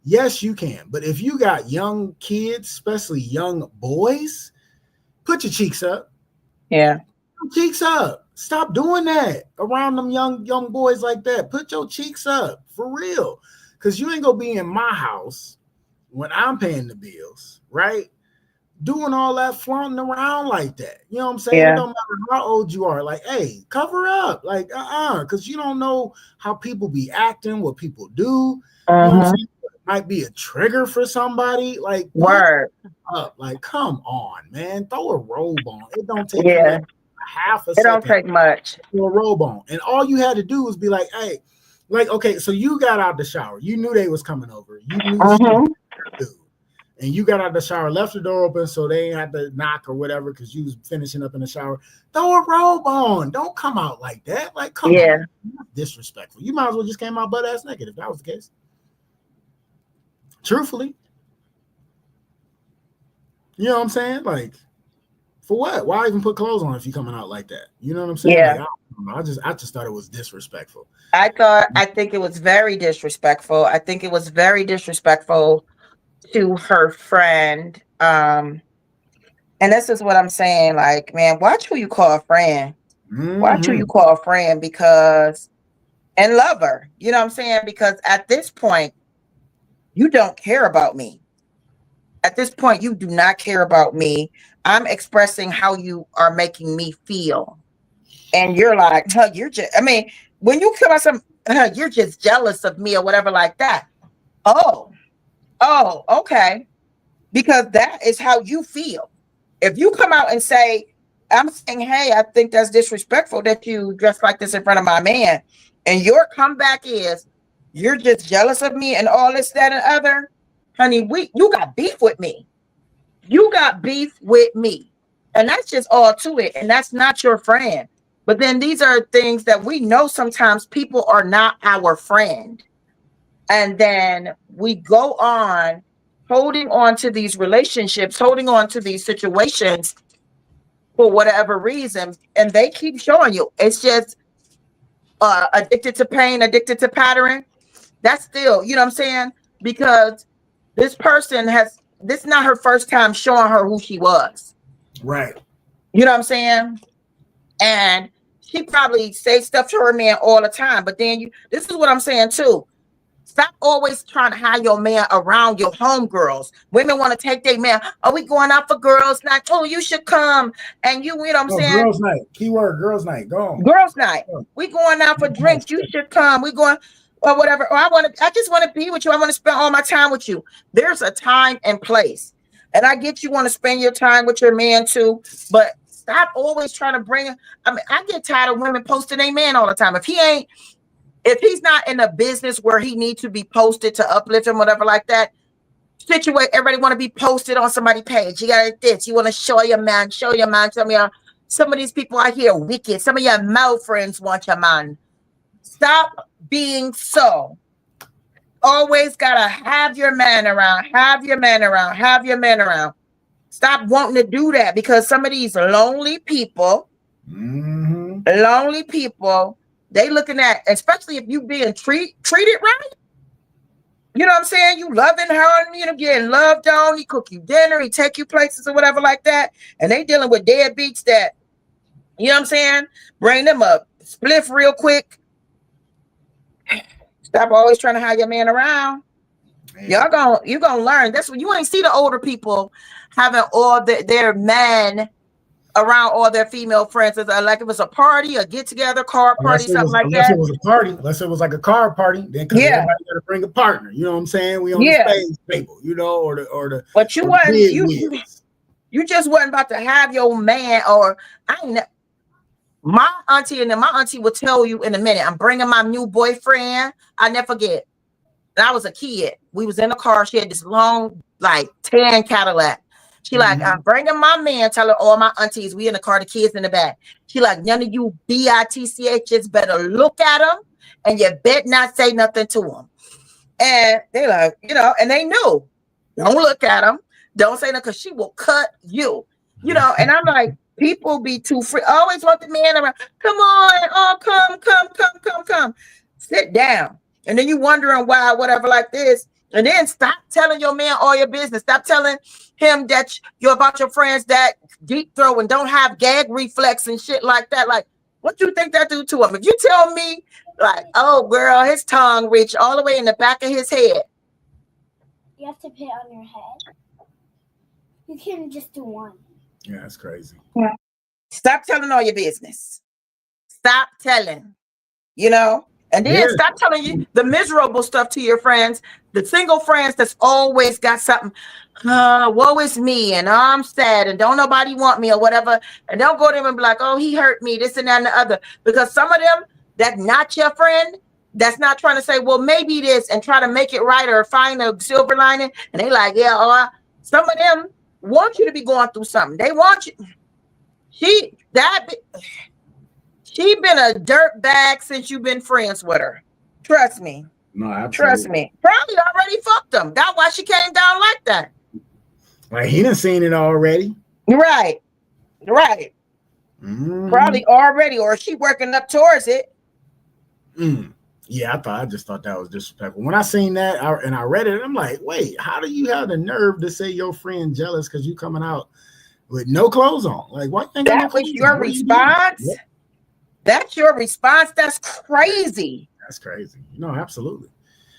Yes, you can. But if you got young kids, especially young boys, put your cheeks up. Yeah. Put your cheeks up. Stop doing that around them young boys like that. Put your cheeks up for real. Because you ain't gonna be in my house when I'm paying the bills, right? Doing all that flaunting around like that. You know what I'm saying? Yeah. It don't matter how old you are. Like, hey, cover up. Like, because you don't know how people be acting, what people do. You know what I'm saying? might be a trigger for somebody. Like, Word. up. Like, come on, man. Throw a robe on. It don't take Yeah. like half a It don't second take much. to throw a robe on. And all you had to do was be like, hey, like, okay, so you got out the shower. You knew they was coming over. You knew she was dude. And you got out the shower, left the door open so they ain't had to knock or whatever because you was finishing up in the shower. Throw a robe on. Don't come out like that. Like, come on. Disrespectful. You might as well just came out butt ass naked if that was the case. Truthfully. You know what I'm saying? Like, for what? Why even put clothes on if you're coming out like that? You know what I'm saying? Yeah. Like, I just thought it was disrespectful. I think it was very disrespectful. I think it was very disrespectful to her friend. And this is what I'm saying. Like, man, watch who you call a friend. Watch who you call a friend and love her. You know what I'm saying? Because at this point, you don't care about me. At this point, you do not care about me. I'm expressing how you are making me feel. And you're like, you're just, I mean, when you come out you're just jealous of me or whatever like that. Oh, okay. Because that is how you feel. If you come out and say, I'm saying, hey, I think that's disrespectful that you dress like this in front of my man. And your comeback is, you're just jealous of me and all this, that, and other. Honey, you got beef with me. You got beef with me. And that's just all to it. And that's not your friend. But then these are things that we know sometimes people are not our friend. And then we go on holding on to these relationships, holding on to these situations for whatever reason. And they keep showing you. It's just addicted to pain, addicted to pattern. That's still, you know what I'm saying? Because this person this is not her first time showing her who she was. Right. You know what I'm saying? And she probably say stuff to her man all the time. But then this is what I'm saying too. Stop always trying to hide your man around your homegirls. Women want to take their man. Are we going out for girls' night? Oh, you should come. And you know what I'm saying? Girls' night. Keyword, girls' night. Go on. Girls' night. We going out for drinks. You should come. We going or whatever. Or I just want to be with you. I want to spend all my time with you. There's a time and place. And I get you want to spend your time with your man too, but stop always trying to bring. I mean, I get tired of women posting their man all the time. If he's not in a business where he needs to be posted to uplift him, whatever like that, situate. Everybody want to be posted on somebody's page. You got this. You want to show your man. Some of these people out here are wicked. Some of your male friends want your man. Stop being so. Always gotta have your man around. Have your man around. Have your man around. Stop wanting to do that because some of these lonely people, they looking at, especially if you being treated right. You know what I'm saying? You loving her, you know, getting loved on. He cook you dinner, he take you places or whatever like that. And they dealing with deadbeats that, you know what I'm saying? Bring them up, spliff real quick. Stop always trying to have your man around. You're gonna learn. That's what you ain't see the older people having all their men around all their female friends. It's like it was a party, a get together, car party, something like that. Unless it was a party, unless it was like a car party, then everybody got to bring a partner. You know what I'm saying? We on the space table, you know, or the. But you wasn't. You just wasn't about to have your man or my auntie will tell you in a minute. I'm bringing my new boyfriend. I never forget. And I was a kid. We was in the car. She had this long, like tan Cadillac. She like, I'm bringing my man. Tell her all my aunties. We in the car. The kids in the back. She like, none of you bitches better look at him, and you bet not say nothing to him. And they like, you know, and they knew. Don't look at him. Don't say nothing because she will cut you. You know. And I'm like. People be too free. Always want the man around. Come on. Oh, come. Sit down. And then you wondering why, whatever like this. And then stop telling your man all your business. Stop telling him that you're about your friends that deep throw and don't have gag reflex and shit like that. Like, what you think that do to him? If you tell me, like, oh, girl, his tongue reached all the way in the back of his head. You have to put it on your head. You can't just do one. Yeah, that's crazy. Yeah. Stop telling all your business. Stop telling, you know, and then stop telling you the miserable stuff to your friends the single friends that's always got something, woe is me, and I'm sad, and don't nobody want me or whatever, and don't go to them and be like, oh, he hurt me, this and that and the other, because some of them that's not your friend, that's not trying to say, well, maybe this, and try to make it right or find a silver lining, and they like, yeah, or some of them want you to be going through something. They want you. She been a dirt bag since you've been friends with her. Trust me. No, absolutely. Trust me. Probably already fucked him. That's why she came down like that. Like he done seen it already. Right. Probably already, or she working up towards it. Yeah, I just thought that was disrespectful. When I seen that and I read it, I'm like, wait, how do you have the nerve to say your friend jealous because you coming out with no clothes on? Like, what? That was your response? That's your response? That's crazy. That's crazy. No, absolutely.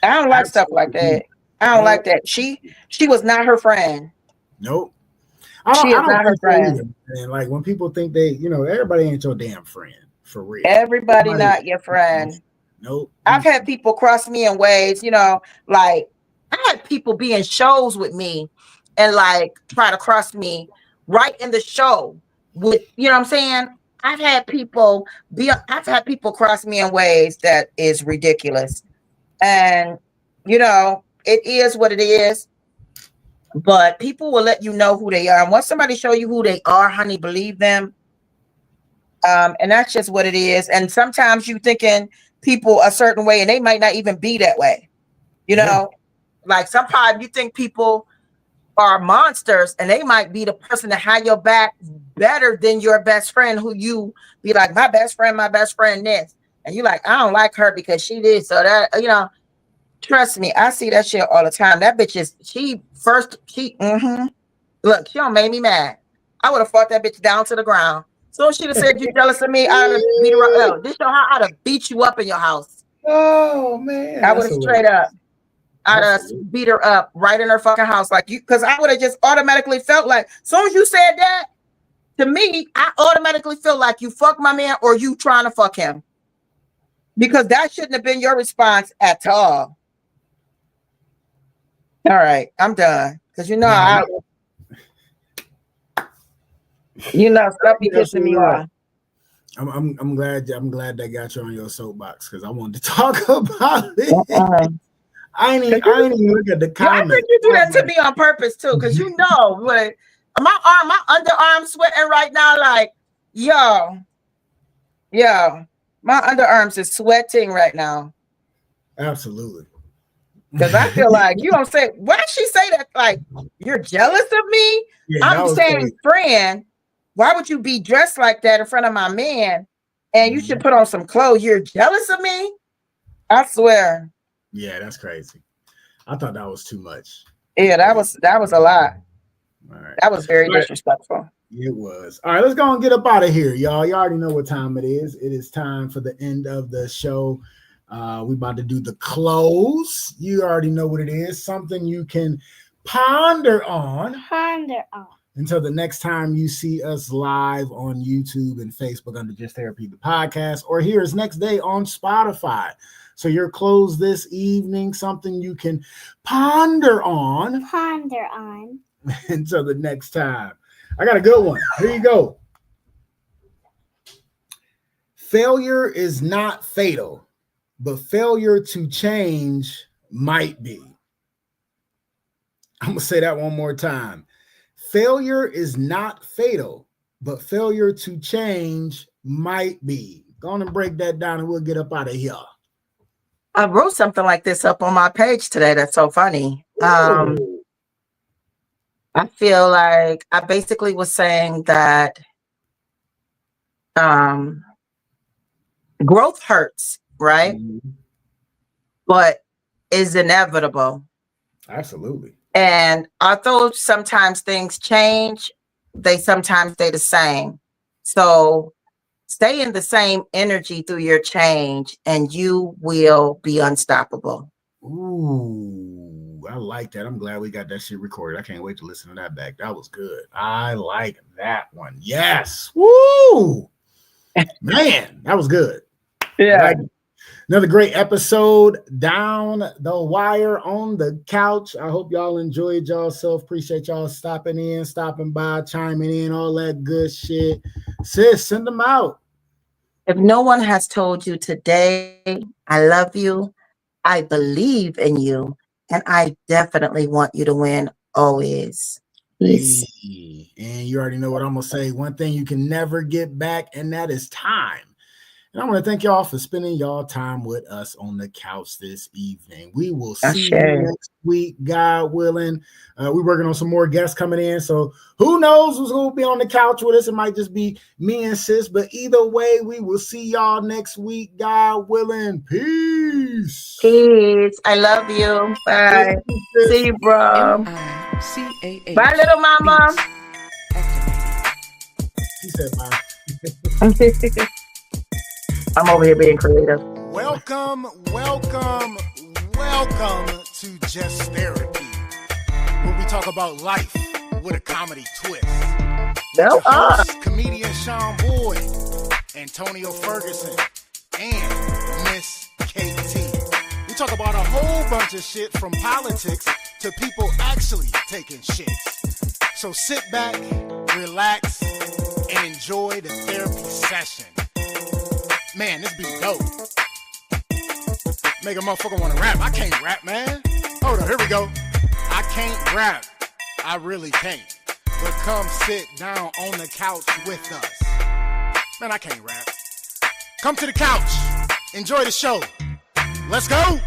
I don't like stuff like that. I don't like that. She was not her friend. Nope. She is not her friend. And like when people think they, everybody ain't your damn friend for real. Everybody not your friend. Nope. I've had people cross me in ways, like I had people be in shows with me and like try to cross me right in the show with, what I'm saying? I've had people cross me in ways that is ridiculous. And, it is what it is. But people will let you know who they are. And once somebody show you who they are, honey, believe them. And that's just what it is. And sometimes you thinking people a certain way and they might not even be that way. Like sometimes you think people are monsters and they might be the person that had your back better than your best friend, who you be like, my best friend this. And you like, I don't like her because she did. So that, trust me, I see that shit all the time. That bitch is, look, she don't make me mad. I would have fought that bitch down to the ground. So she'd have said, you jealous of me? I'd have beat her up. This show how I'd have beat you up in your house. Oh, man. I would have straight up. I'd have beat her up right in her fucking house. Like you, because I would have just automatically felt like, as soon as you said that, to me, I automatically feel like you fuck my man or you trying to fuck him. Because that shouldn't have been your response at all. All right, I'm done. Because stuff be pissing me off. I'm glad that got you on your soapbox because I wanted to talk about it. I ain't even look at the comments. I think you do that to me on purpose too, because what my underarm sweating right now, like yo, my underarms is sweating right now. Absolutely. Because I feel like you don't say, why did she say that? Like, you're jealous of me? Yeah, I'm saying, friend, why would you be dressed like that in front of my man? And you should put on some clothes. You're jealous of me? I swear. Yeah, that's crazy. I thought that was too much. Yeah, that was a lot. All right. That was very disrespectful. It was. All right, let's go and get up out of here, y'all. You already know what time it is. It is time for the end of the show. We about to do the close. You already know what it is. Something you can ponder on. Until the next time you see us live on YouTube and Facebook under Just Therapy the podcast, or hear us next day on Spotify. So your close this evening, something you can ponder on. Until the next time. I got a good one. Here you go. Failure is not fatal, but failure to change might be. I'm going to say that one more time. Failure is not fatal, but failure to change might be. Go on and break that down and we'll get up out of here. I wrote something like this up on my page today. That's so funny. I feel like I basically was saying that growth hurts, right? Mm-hmm. But is inevitable. Absolutely. And although sometimes things change, they sometimes stay the same. So stay in the same energy through your change and you will be unstoppable. Ooh, I like that. I'm glad we got that shit recorded. I can't wait to listen to that back. That was good. I like that one. Yes. Woo! Man, that was good. Yeah. Another great episode down the wire on the couch. I hope y'all enjoyed yourself. Appreciate y'all stopping by, chiming in, all that good shit. Sis, send them out. If no one has told you today, I love you, I believe in you, and I definitely want you to win always. Peace. Hey, and you already know what I'm going to say. One thing you can never get back, and that is time. And I want to thank y'all for spending y'all time with us on the couch this evening. We will see you next week, God willing. We're working on some more guests coming in. So who knows who's going to be on the couch with us? It might just be me and sis. But either way, we will see y'all next week, God willing. Peace. Peace. I love you. Bye. See you, bro. MICAH. Bye, little mama. She said bye. I'm over here being creative. Welcome to Just Therapy, where we talk about life with a comedy twist. No, Host, comedian Sean Boyd, Antonio Ferguson, and Miss KT. We talk about a whole bunch of shit from politics to people actually taking shits. So sit back, relax, and enjoy the therapy session. Man, this be dope. Make a motherfucker want to rap. I can't rap, man. Hold on, here we go. I can't rap. I really can't. But come sit down on the couch with us. Man, I can't rap. Come to the couch. Enjoy the show. Let's go.